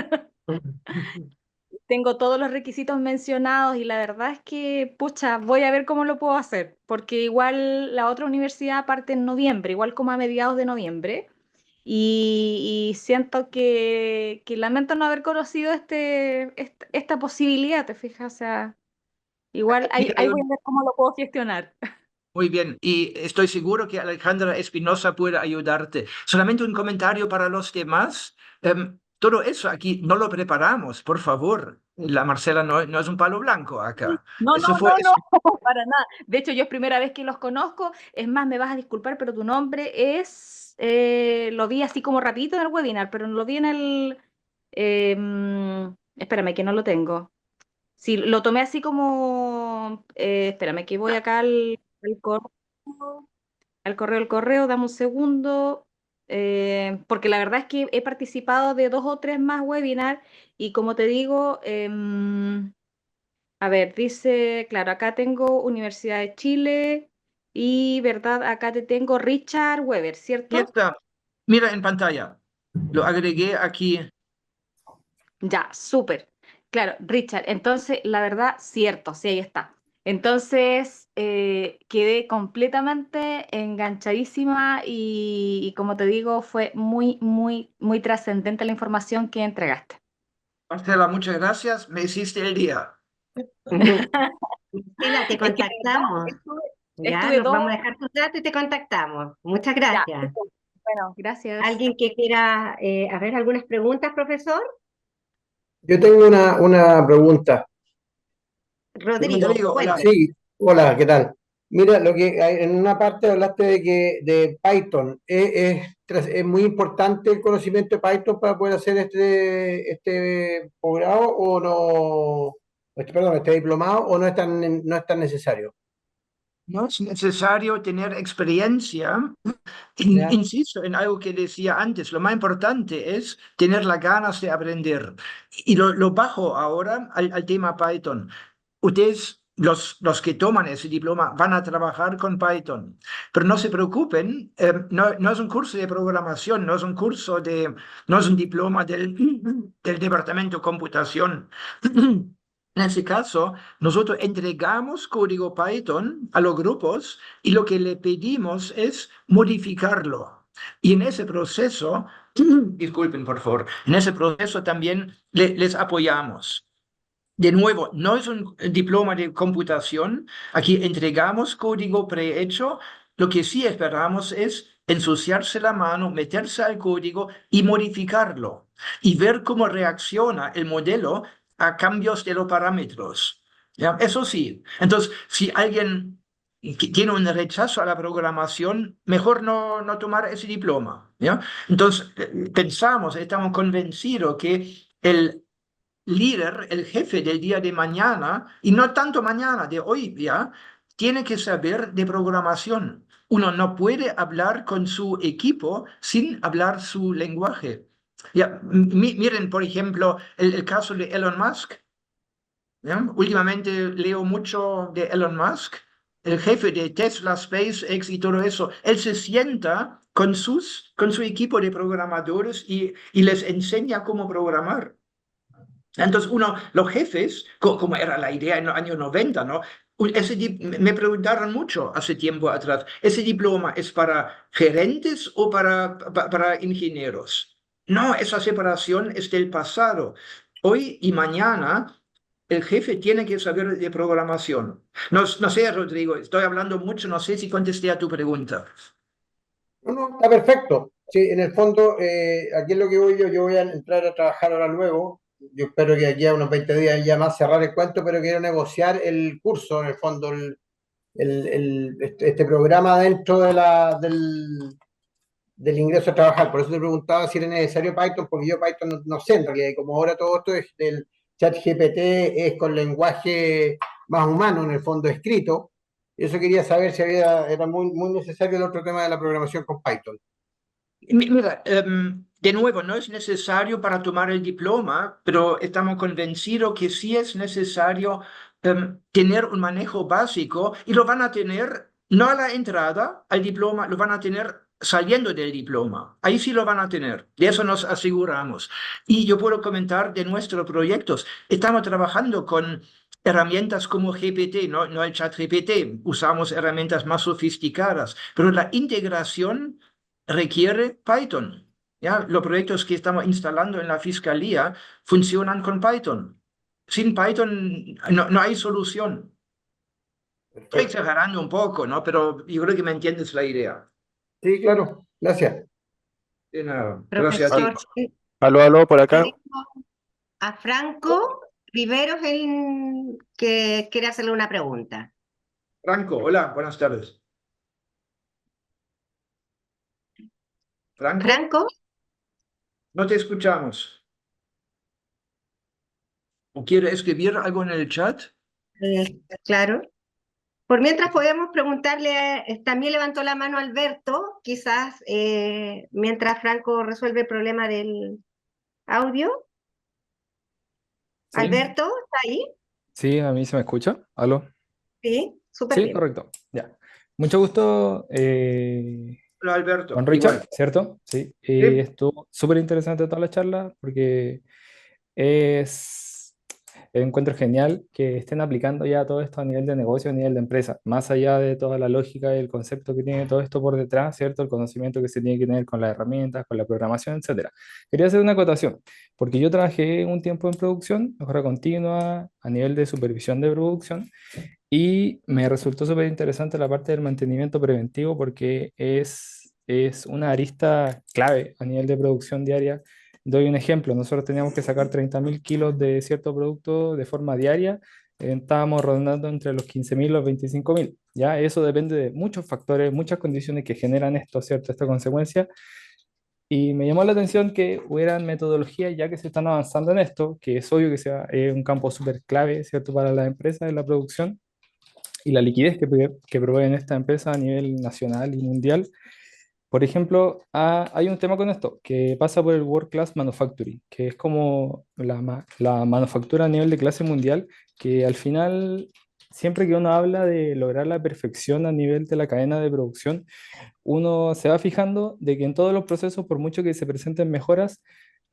tengo todos los requisitos mencionados y la verdad es que, pucha, voy a ver cómo lo puedo hacer, porque igual la otra universidad parte en noviembre, igual como a mediados de noviembre, y siento que lamento no haber conocido esta posibilidad, ¿te fijas? O sea, igual Mira, ahí voy a ver cómo lo puedo gestionar. muy bien, y estoy seguro que Alejandra Espinosa puede ayudarte. Solamente un comentario para los demás. Todo eso aquí no lo preparamos, por favor. La Marcela no es un palo blanco acá. No, no, Eso no, fue, no, para nada. De hecho, yo es primera vez que los conozco. Es más, me vas a disculpar, pero tu nombre es, lo vi así como rapidito en el webinar, pero no lo vi en el, espérame, que no lo tengo. Sí, lo tomé así como, espérame, que voy acá al correo, dame un segundo, porque la verdad es que he participado de 2 o 3 más webinars y como te digo, a ver, dice, claro, acá tengo Universidad de Chile y, ¿verdad? Acá te tengo Richard Weber, aquí ¿cierto? está. Mira en pantalla. Lo agregué aquí. Ya, súper. Claro, Richard, entonces, la verdad, cierto, sí, ahí está. Entonces, quedé completamente enganchadísima y como te digo, fue muy, muy, muy trascendente la información que entregaste. Marcela, muchas gracias. Me hiciste el día. Priscila, te Es que de verdad, contactamos. Ya, estuve nos dos, vamos a dejar tus datos y te contactamos. Muchas ya, gracias. bueno, gracias. ¿Alguien que quiera hacer algunas preguntas, profesor? Yo tengo una pregunta. Rodrigo, Rodrigo, hola. cuénteme. Sí, hola, ¿qué tal? Mira, lo que en una parte hablaste de que de Python es muy importante el conocimiento de Python para poder hacer este posgrado o no, perdón, este diplomado o no es tan necesario. No es necesario tener experiencia. ¿Ya? Insisto en algo que decía antes, lo más importante es tener las ganas de aprender. Y lo bajo ahora al tema Python. Ustedes, los que toman ese diploma, van a trabajar con Python, pero no se preocupen, no es un curso de programación, no es un diploma del departamento de computación. En ese caso, nosotros entregamos código Python a los grupos y lo que le pedimos es modificarlo. Y en ese proceso, disculpen por favor, en ese proceso también les apoyamos. De nuevo, no es un diploma de computación. Aquí entregamos código prehecho. Lo que sí esperamos es ensuciarse la mano, meterse al código y modificarlo y ver cómo reacciona el modelo a cambios de los parámetros. ¿Ya? Eso sí. Entonces, si alguien tiene un rechazo a la programación, mejor no tomar ese diploma. ¿Ya? Entonces, pensamos, estamos convencidos que el líder, el jefe del día de mañana, y no tanto mañana, de hoy ya, tiene que saber de programación. Uno no puede hablar con su equipo sin hablar su lenguaje. Ya, miren, por ejemplo, el caso de Elon Musk. ¿Ya? Últimamente leo mucho de Elon Musk, el jefe de Tesla, SpaceX y todo eso. Él se sienta con su equipo de programadores y les enseña cómo programar. Entonces, los jefes, como era la idea en los años 90, ¿no? Me preguntaron mucho hace tiempo atrás, ¿ese diploma es para gerentes o para ingenieros? No, esa separación es del pasado. Hoy y mañana el jefe tiene que saber de programación. No sé, Rodrigo, estoy hablando mucho, no sé si contesté a tu pregunta. No, no, está perfecto. Sí, en el fondo, aquí es lo que voy yo voy a entrar a trabajar ahora luego. Yo espero que aquí a unos 20 días ya más cerrar el cuento, pero quiero negociar el curso, en el fondo, este programa dentro del ingreso a trabajar. Por eso te preguntaba si era necesario Python, porque yo Python no sé, en realidad, y como ahora todo esto es del chat GPT, es con lenguaje más humano, en el fondo escrito. Eso quería saber si era muy, muy necesario el otro tema de la programación con Python. Mira, de nuevo, no es necesario para tomar el diploma, pero estamos convencidos que sí es necesario tener un manejo básico y lo van a tener no a la entrada al diploma, lo van a tener saliendo del diploma. Ahí sí lo van a tener, de eso nos aseguramos. Y yo puedo comentar de nuestros proyectos. Estamos trabajando con herramientas como GPT, no el chat GPT, usamos herramientas más sofisticadas, pero la integración requiere Python. ¿Ya? Los proyectos que estamos instalando en la fiscalía funcionan con Python. Sin Python no hay solución. Estoy Perfecto. exagerando un poco, ¿no? Pero yo creo que me entiendes la idea. Sí, claro. Gracias. De nada. Gracias a ti. Profesor, Aló, aló, por acá. tenemos a Franco Riveros que quiere hacerle una pregunta. Franco, hola, buenas tardes. Franco, Franco, no te escuchamos. ¿O quiere escribir algo en el chat? claro. Por mientras podemos preguntarle, también levantó la mano Alberto, quizás mientras Franco resuelve el problema del audio. Sí, Alberto, ¿está ahí? sí, a mí se me escucha. ¿Aló? Sí, súper Sí, bien. correcto. Ya. Mucho gusto, Hola, Alberto. Juan Richard, Igual. ¿cierto? Sí, Sí, estuvo súper interesante toda la charla porque es, encuentro genial que estén aplicando ya todo esto a nivel de negocio, a nivel de empresa, más allá de toda la lógica y el concepto que tiene todo esto por detrás, ¿cierto? El conocimiento que se tiene que tener con las herramientas, con la programación, etcétera. Quería hacer una acotación, porque yo trabajé un tiempo en producción, mejora continua, a nivel de supervisión de producción, y me resultó súper interesante la parte del mantenimiento preventivo porque es una arista clave a nivel de producción diaria. Doy un ejemplo, nosotros teníamos que sacar 30.000 kilos de cierto producto de forma diaria, estábamos rondando entre los 15.000 y los 25.000. Ya, eso depende de muchos factores, muchas condiciones que generan esto, ¿cierto? Esta consecuencia. Y me llamó la atención que hubieran metodologías ya que se están avanzando en esto, que es obvio que sea un campo súper clave, ¿cierto? Para las empresas en la producción y la liquidez que proveen esta empresa a nivel nacional y mundial. Por ejemplo, hay un tema con esto que pasa por el World Class Manufacturing, que es como la manufactura a nivel de clase mundial, que al final, siempre que uno habla de lograr la perfección a nivel de la cadena de producción, uno se va fijando de que en todos los procesos, por mucho que se presenten mejoras,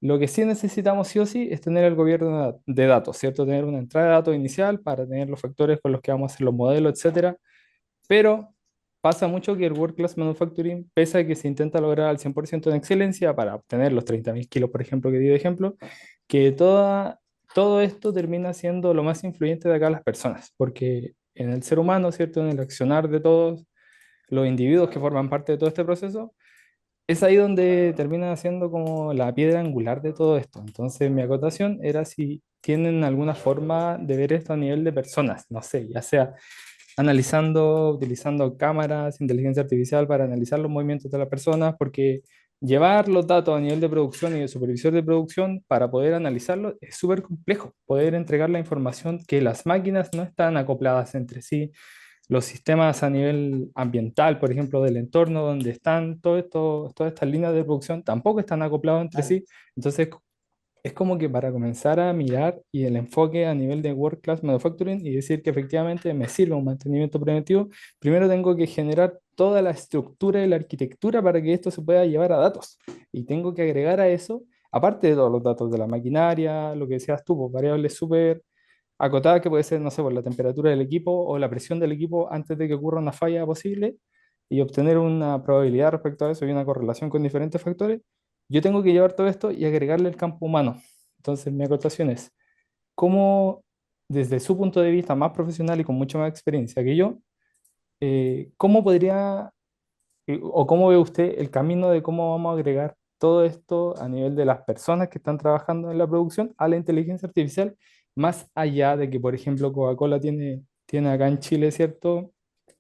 lo que sí necesitamos sí o sí es tener el gobierno de datos, ¿cierto? Tener una entrada de datos inicial para tener los factores con los que vamos a hacer los modelos, etcétera. Pero pasa mucho que el World Class Manufacturing, pese a que se intenta lograr al 100% en excelencia para obtener los 30.000 kilos, por ejemplo, que di de ejemplo, que todo esto termina siendo lo más influyente de acá las personas, porque en el ser humano, ¿cierto? En el accionar de todos los individuos que forman parte de todo este proceso, es ahí donde termina siendo como la piedra angular de todo esto. Entonces, mi acotación era si tienen alguna forma de ver esto a nivel de personas, no sé, ya sea analizando, utilizando cámaras, inteligencia artificial para analizar los movimientos de las personas, porque llevar los datos a nivel de producción y de supervisor de producción para poder analizarlo es súper complejo, poder entregar la información que las máquinas no están acopladas entre sí, los sistemas a nivel ambiental, por ejemplo, del entorno donde están todas estas líneas de producción, tampoco están acoplados entre sí. Entonces, es como que para comenzar a mirar y el enfoque a nivel de World Class Manufacturing y decir que efectivamente me sirve un mantenimiento preventivo, primero tengo que generar toda la estructura y la arquitectura para que esto se pueda llevar a datos. Y tengo que agregar a eso, aparte de todos los datos de la maquinaria, lo que decías tú, pues, variables súper acotada que puede ser, no sé, por la temperatura del equipo o la presión del equipo antes de que ocurra una falla posible y obtener una probabilidad respecto a eso y una correlación con diferentes factores, yo tengo que llevar todo esto y agregarle el campo humano. Entonces, mi acotación es, ¿cómo, desde su punto de vista más profesional y con mucha más experiencia que yo, cómo podría o cómo ve usted el camino de cómo vamos a agregar todo esto a nivel de las personas que están trabajando en la producción a la inteligencia artificial, más allá de que, por ejemplo, Coca-Cola tiene acá en Chile, ¿cierto?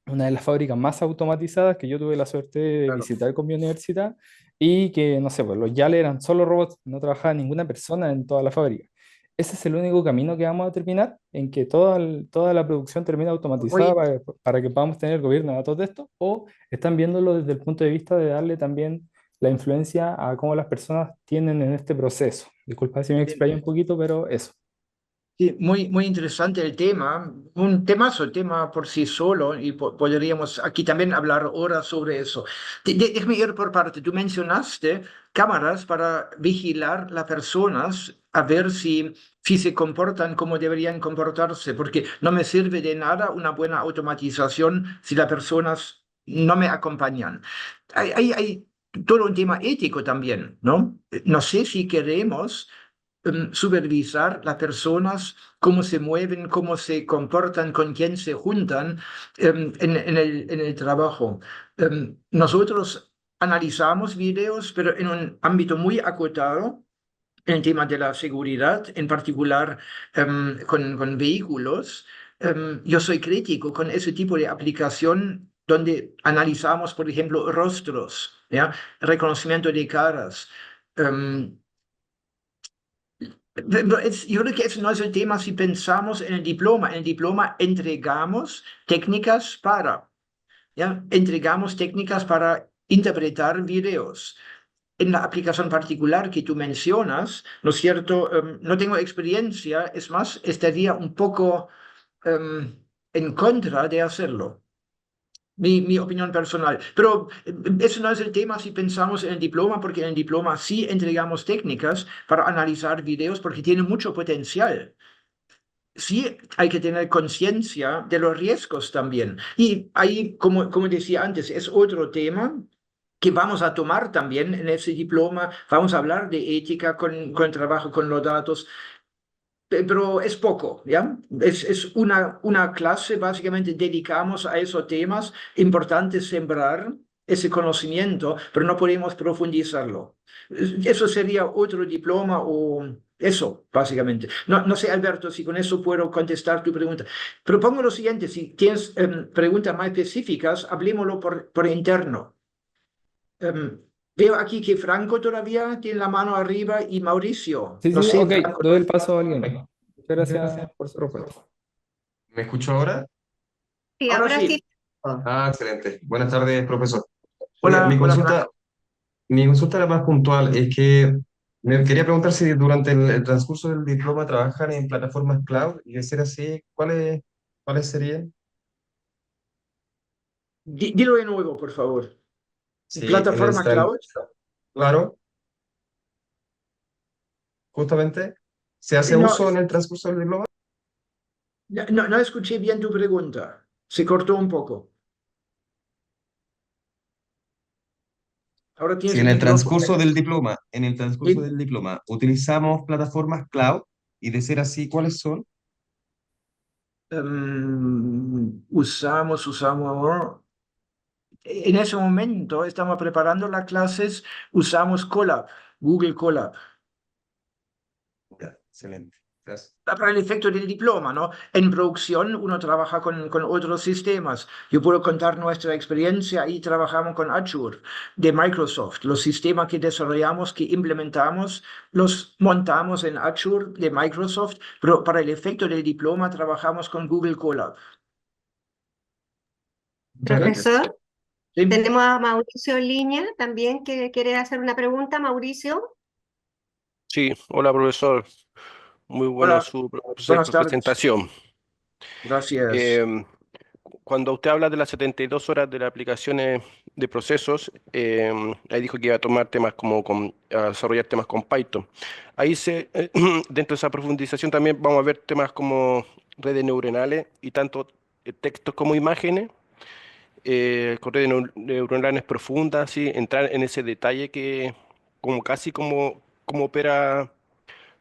Una de las fábricas más automatizadas que yo tuve la suerte de claro. visitar con mi universidad y que, no sé, pues los YAL eran solo robots, no trabajaba ninguna persona en toda la fábrica. Ese es el único camino que vamos a terminar, en que toda la producción termine automatizada Oye, para que podamos tener el gobierno de datos de esto, o están viéndolo desde el punto de vista de darle también la influencia a cómo las personas tienen en este proceso. Disculpa si me bien. explayo un poquito, pero eso. Sí, muy interesante el tema, un temazo, el tema por sí solo, y podríamos aquí también hablar horas sobre eso. Déjame ir por parte. Tú mencionaste cámaras para vigilar las personas, a ver si se comportan como deberían comportarse, porque no me sirve de nada una buena automatización si las personas no me acompañan. Hay todo un tema ético también, ¿no? No sé si queremos supervisar las personas, cómo se mueven, cómo se comportan, con quién se juntan en el trabajo. Nosotros analizamos videos, pero en un ámbito muy acotado, en el tema de la seguridad, en particular con vehículos. Yo soy crítico con ese tipo de aplicación donde analizamos, por ejemplo, rostros, ¿ya? Reconocimiento de caras. em, yo creo que ese no es el tema si pensamos en el diploma. En el diploma entregamos técnicas para, ¿ya? Entregamos técnicas para interpretar videos. En la aplicación particular que tú mencionas, ¿no es cierto? No tengo experiencia, es más, estaría un poco en contra de hacerlo. Mi opinión personal. Pero eso no es el tema si pensamos en el diploma, porque en el diploma sí entregamos técnicas para analizar videos porque tiene mucho potencial. Sí hay que tener conciencia de los riesgos también. Y ahí, como decía antes, es otro tema que vamos a tomar también en ese diploma. Vamos a hablar de ética con el trabajo con los datos, pero es poco, ¿ya? Es una clase, básicamente dedicamos a esos temas, importante sembrar ese conocimiento, pero no podemos profundizarlo. Eso sería otro diploma o eso, básicamente. No sé, Alberto, si con eso puedo contestar tu pregunta. Propongo lo siguiente, si tienes preguntas más específicas, hablemoslo por interno. Veo aquí que Franco todavía tiene la mano arriba y Mauricio. Sí, No sí, sé, ok, Franco. doy el paso a alguien. Muchas gracias por su respuesta. ¿Me escucho ahora? Sí, Ahora ahora sí. sí. Excelente. Buenas tardes, profesor. Oiga, Hola, hola, Franco. mi consulta era más puntual. Es que me quería preguntar si durante el transcurso del diploma trabajan en plataformas cloud y de ser así, ¿cuáles serían? Dilo de nuevo, por favor. Sí, Plataforma cloud. claro, justamente, ¿se hace No, uso en el transcurso del diploma? no escuché bien tu pregunta. Se cortó un poco. Ahora Si tienes en el el micrófono. en el transcurso Sí. del diploma, utilizamos plataformas cloud y de ser así, ¿cuáles son? Usamos. En ese momento estamos preparando las clases, usamos Colab, Google Colab. Ya, excelente. Gracias. Para el efecto del diploma, ¿no? En producción uno trabaja con otros sistemas. Yo puedo contar nuestra experiencia y trabajamos con Azure de Microsoft. Los sistemas que desarrollamos, que implementamos, los montamos en Azure de Microsoft, pero para el efecto del diploma trabajamos con Google Colab. Muchas gracias. Profesor, ¿Sí? tenemos a Mauricio en línea también que quiere hacer una pregunta. Mauricio. Sí, hola profesor, muy bueno Hola, su buenas tardes. presentación. Gracias. Em, Cuando usted habla de las 72 horas de las aplicaciones de procesos, ahí dijo que iba a tomar temas a desarrollar temas con Python. Dentro de esa profundización también vamos a ver temas como redes neuronales y tanto textos como imágenes, con redes neuronales profundas, ¿sí? Entrar en ese detalle que como casi como opera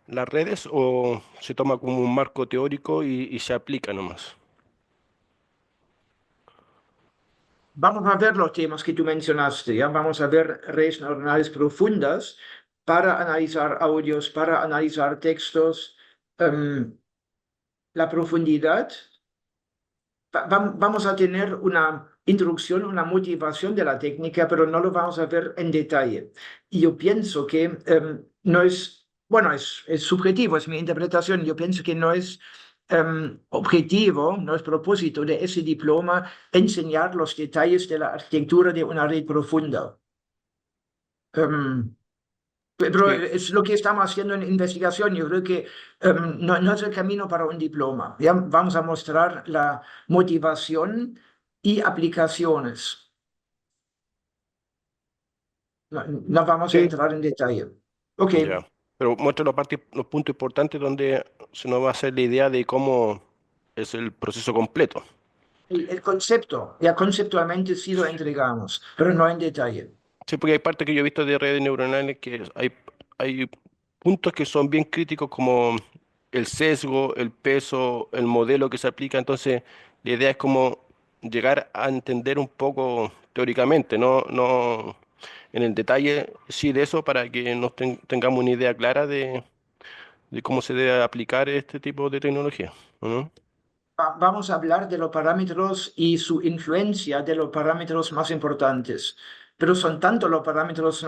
las redes o se toma como un marco teórico y se aplica nomás. Vamos a ver los temas que tú mencionaste, ¿ya? Vamos a ver redes neuronales profundas para analizar audios, para analizar textos, la profundidad. Vamos a tener una introducción, una motivación de la técnica, pero no lo vamos a ver en detalle. Y yo pienso que no es, bueno, es subjetivo, es mi interpretación. Yo pienso que no es objetivo, no es propósito de ese diploma enseñar los detalles de la arquitectura de una red profunda. Em, Pero Sí. es lo que estamos haciendo en investigación. Yo creo que no es el camino para un diploma. Ya vamos a mostrar la motivación y aplicaciones. No vamos a Sí. entrar en detalle. Ok, Ya. Pero muestra los puntos importantes donde se nos va a hacer la idea de cómo es el proceso completo. el concepto, ya conceptualmente sí lo entregamos, pero no en detalle. Sí, porque hay partes que yo he visto de redes neuronales que hay puntos que son bien críticos como el sesgo, el peso, el modelo que se aplica. Entonces, la idea es como llegar a entender un poco teóricamente, no en el detalle, sí de eso para que tengamos una idea clara de cómo se debe aplicar este tipo de tecnología, ¿o no? Vamos a hablar de los parámetros y su influencia de los parámetros más importantes, pero son tantos los parámetros,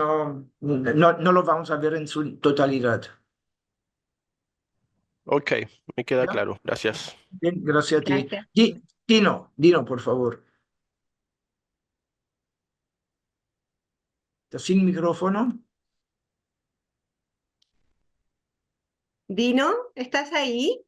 no los vamos a ver en su totalidad. Ok, me queda ¿Ya? claro. Gracias. Bien, gracias a ti. Gracias. Dino, por favor. ¿Estás sin micrófono? Dino, ¿estás ahí?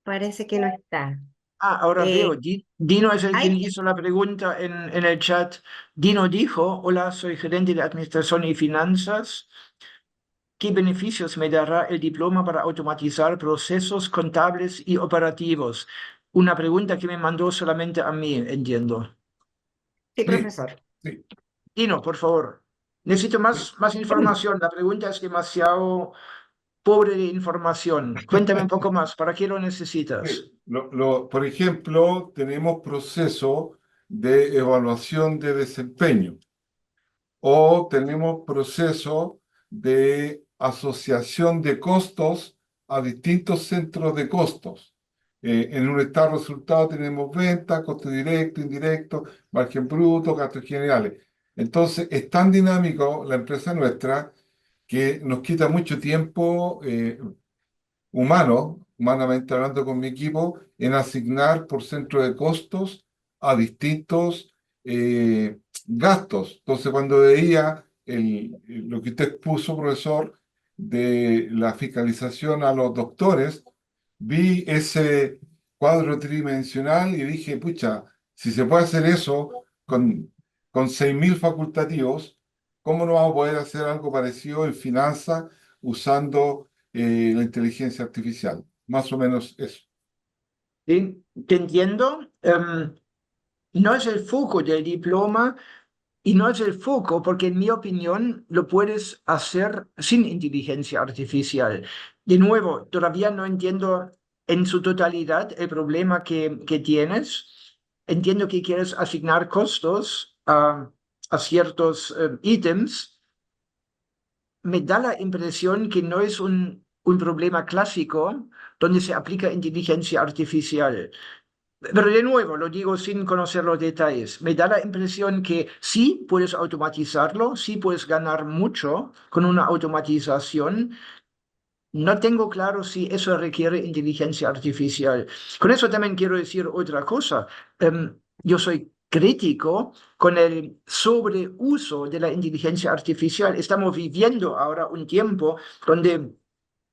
Parece que no está. Ahora Eh, veo. Dino es el ¿hay? quien hizo la pregunta en el chat. Dino dijo, hola, soy gerente de Administración y Finanzas. ¿Qué beneficios me dará el diploma para automatizar procesos contables y operativos? Una pregunta que me mandó solamente a mí, entiendo. Sí, Sí, profesor. sí, Dino, por favor. Necesito sí. más información. La pregunta es demasiado pobre de información. Cuéntame un poco más. ¿Para qué lo necesitas? Sí, por ejemplo, tenemos proceso de evaluación de desempeño o tenemos proceso de asociación de costos a distintos centros de costos. En un estado de resultado tenemos venta, costo directo, indirecto, margen bruto, gastos generales. Entonces, es tan dinámico la empresa nuestra que nos quita mucho tiempo humanamente hablando con mi equipo, en asignar por centro de costos a distintos gastos. Entonces, cuando veía lo que usted expuso, profesor, de la fiscalización a los doctores, vi ese cuadro tridimensional y dije, pucha, si se puede hacer eso con 6.000 facultativos, ¿cómo no vamos a poder hacer algo parecido en finanzas usando la inteligencia artificial? Más o menos eso. ¿Sí? Te entiendo. No es el foco del diploma y no es el foco porque en mi opinión lo puedes hacer sin inteligencia artificial. De nuevo, todavía no entiendo en su totalidad el problema que tienes. Entiendo que quieres asignar costos a ciertos ítems. Me da la impresión que no es un problema clásico donde se aplica inteligencia artificial. Pero de nuevo, lo digo sin conocer los detalles. Me da la impresión que sí puedes automatizarlo, sí puedes ganar mucho con una automatización. No tengo claro si eso requiere inteligencia artificial. Con eso también quiero decir otra cosa. Yo soy crítico con el sobreuso de la inteligencia artificial. Estamos viviendo ahora un tiempo donde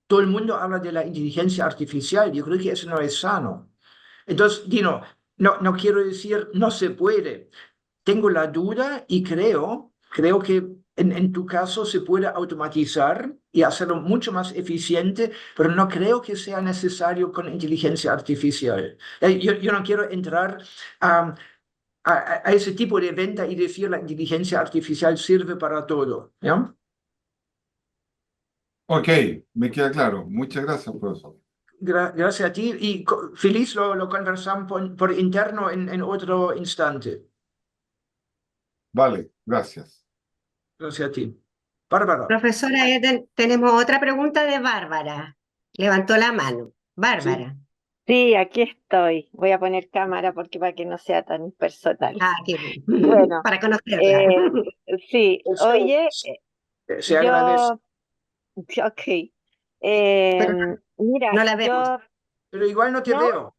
todo el mundo habla de la inteligencia artificial. Yo creo que eso no es sano. Entonces, Dino, no quiero decir no se puede. Tengo la duda y creo que en tu caso se puede automatizar y hacerlo mucho más eficiente, pero no creo que sea necesario con inteligencia artificial. Yo no quiero entrar a ese tipo de venta y decir la inteligencia artificial sirve para todo, ¿ya? Ok, me queda claro. Muchas gracias, profesor. Gracias a ti y feliz lo conversamos por interno en otro instante. Vale, gracias. Gracias a ti. Bárbara, Profesora Eden, tenemos otra pregunta de Bárbara. Levantó la mano. sí. Bárbara. Sí, aquí estoy. Voy a poner cámara porque para que no sea tan personal. Ah, qué bueno. Bueno, Para conocerla. sí, oye, Se agradece. yo, ok. Pero Mira, no la vemos. yo, Pero igual no te ¿no? veo.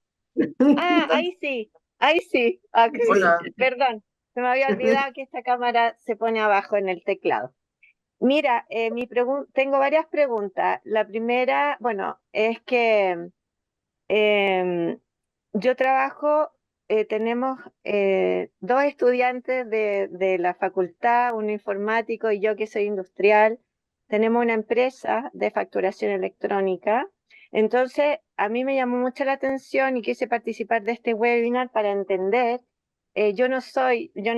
Ah, ahí sí, ah, que sí, Hola. perdón. Se me había olvidado que esta cámara se pone abajo en el teclado. Mira, tengo varias preguntas. La primera, bueno, es que yo trabajo, tenemos dos estudiantes de la facultad, uno informático y yo que soy industrial. Tenemos una empresa de facturación electrónica. Entonces, a mí me llamó mucho la atención y quise participar de este webinar para entender. Yo no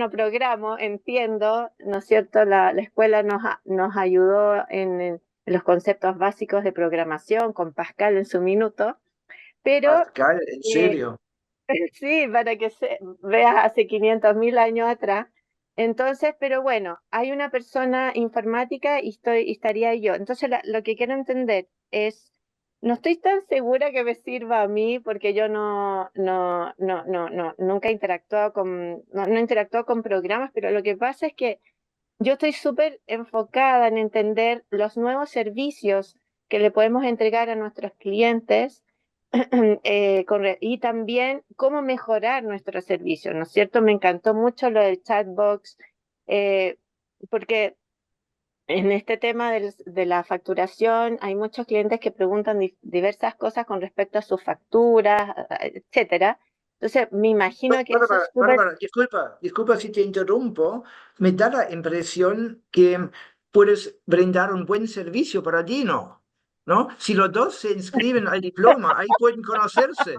programo, entiendo, ¿no es cierto? La escuela nos ayudó en los conceptos básicos de programación con Pascal en su minuto, pero Pascal, ¿en serio? sí, para que veas hace 500.000 años atrás. Entonces, pero bueno, hay una persona informática y estaría yo. Entonces, lo que quiero entender es, no estoy tan segura que me sirva a mí porque yo nunca he interactuado no he interactuado con programas, pero lo que pasa es que yo estoy súper enfocada en entender los nuevos servicios que le podemos entregar a nuestros clientes y también cómo mejorar nuestros servicios, ¿no es cierto? Me encantó mucho lo del chatbox, porque en este tema de la facturación hay muchos clientes que preguntan diversas cosas con respecto a sus facturas, etcétera. Entonces, me imagino que eso es súper... Bárbara, disculpa si te interrumpo. Me da la impresión que puedes brindar un buen servicio para Dino, ¿no? Si los dos se inscriben al diploma, ahí pueden conocerse.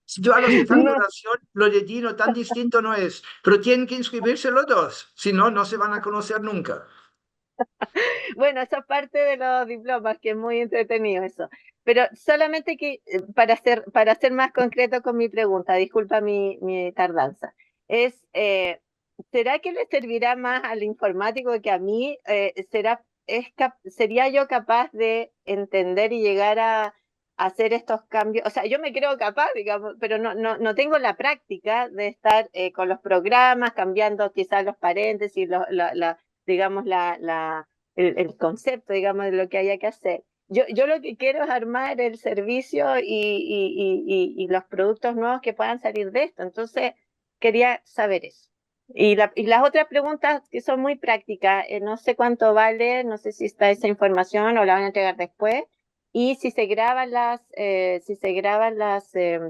Si tú hablas de No, facturación, lo de Dino tan distinto no es, pero tienen que inscribirse los dos, si no, no se van a conocer nunca. bueno, eso es parte de los diplomas, que es muy entretenido eso. Pero solamente que, para ser más concreto con mi pregunta, disculpa mi tardanza, ¿será que le servirá más al informático que a mí? ¿Sería yo capaz de entender y llegar a hacer estos cambios? O sea, yo me creo capaz, digamos, pero no tengo la práctica de estar con los programas, cambiando quizás los paréntesis, digamos, el concepto, digamos, de lo que haya que hacer. Yo lo que quiero es armar el servicio y los productos nuevos que puedan salir de esto. Entonces, quería saber eso. Y las otras preguntas que son muy prácticas, no sé cuánto vale, no sé si está esa información o la van a entregar después, y si se graban las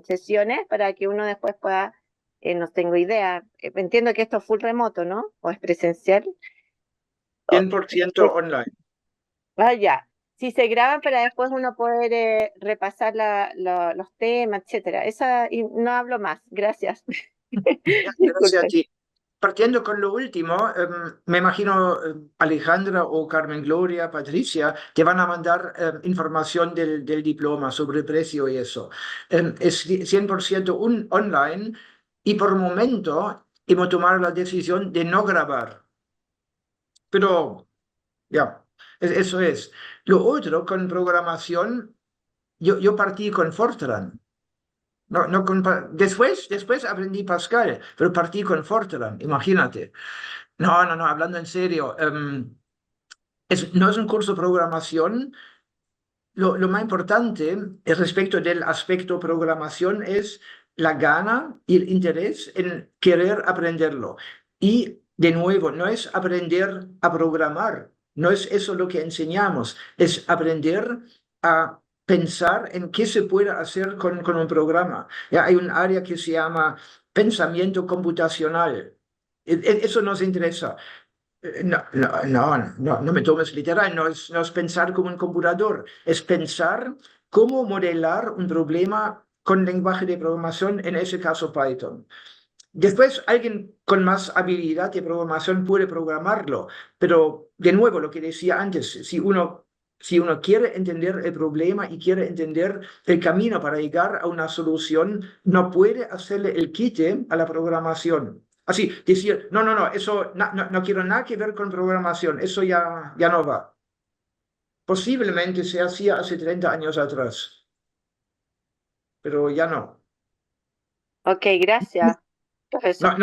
sesiones para que uno después pueda, no tengo idea, entiendo que esto es full remoto, ¿no? ¿O es presencial? 100% online. Ya. Si se graban para después uno poder repasar los temas, etcétera. Y no hablo más. Gracias. Gracias a Disculpen. ti. Partiendo con lo último, me imagino Alejandra o Carmen Gloria, Patricia, te van a mandar información del diploma sobre precio y eso. Es 100% online y por momento hemos tomado la decisión de no grabar. Pero ya, eso es. Lo otro, con programación, yo partí con Fortran. Después aprendí Pascal, pero partí con Fortran, imagínate. No, hablando en serio, no es un curso de programación. Lo más importante respecto del aspecto programación es la gana y el interés en querer aprenderlo. Y de nuevo, no es aprender a programar, no es eso lo que enseñamos, es aprender a pensar en qué se puede hacer con un programa. Ya hay un área que se llama pensamiento computacional. Eso nos interesa. No me tomes literal, no es pensar como un computador, es pensar cómo modelar un problema con lenguaje de programación, en ese caso Python. Después alguien con más habilidad de programación puede programarlo, pero de nuevo lo que decía antes, si uno quiere entender el problema y quiere entender el camino para llegar a una solución, no puede hacerle el quite a la programación. Así, decir, no, eso no quiero nada que ver con programación, eso ya no va. Posiblemente se hacía hace 30 años atrás, pero ya no. Ok, gracias, profesor.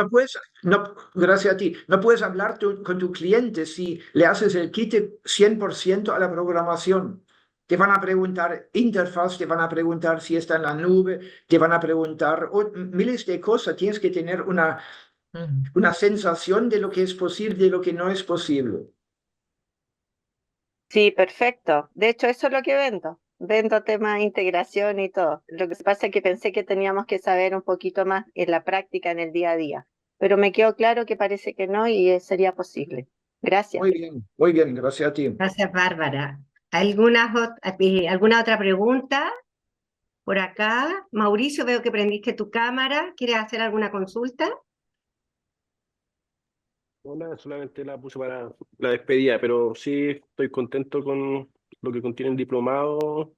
Gracias a ti, no puedes hablar con tu cliente si le haces el quite 100% a la programación. Te van a preguntar interfaz, te van a preguntar si está en la nube, te van a preguntar miles de cosas. Tienes que tener una sensación de lo que es posible y de lo que no es posible. Sí, perfecto. De hecho, eso es lo que vendo. Vendo temas de integración y todo. Lo que pasa es que pensé que teníamos que saber un poquito más en la práctica, en el día a día. Pero me quedó claro que parece que no y sería posible. Gracias. Muy bien, gracias a ti. Gracias, Bárbara. ¿Alguna otra pregunta? Por acá, Mauricio, veo que prendiste tu cámara. ¿Quieres hacer alguna consulta? Hola, solamente la puse para la despedida, pero sí estoy contento con lo que contiene el diplomado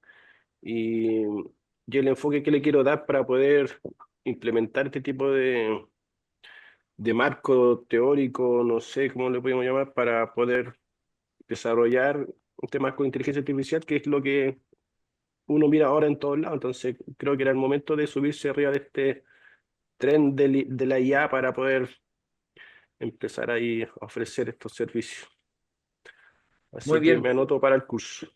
y el enfoque que le quiero dar para poder implementar este tipo de marco teórico, no sé cómo le podemos llamar, para poder desarrollar temas con inteligencia artificial, que es lo que uno mira ahora en todos lados. Entonces creo que era el momento de subirse arriba de este tren de la IA para poder empezar ahí a ofrecer estos servicios. Muy Así que bien, me anoto para el curso.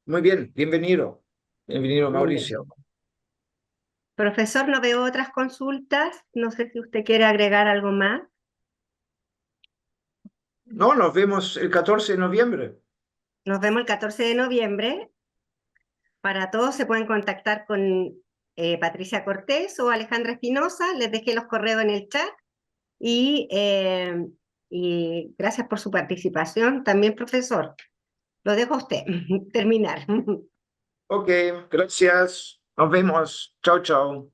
muy bien, bienvenido. Bienvenido, Mauricio. Profesor, no veo otras consultas. No sé si usted quiere agregar algo más. No, nos vemos el 14 de noviembre. Nos vemos el 14 de noviembre. Para todos se pueden contactar con Patricia Cortés o Alejandra Espinosa. Les dejé los correos en el chat. Y gracias por su participación. También, profesor. Lo dejo a usted terminar. Ok, gracias. Nos vemos. Chao, chao.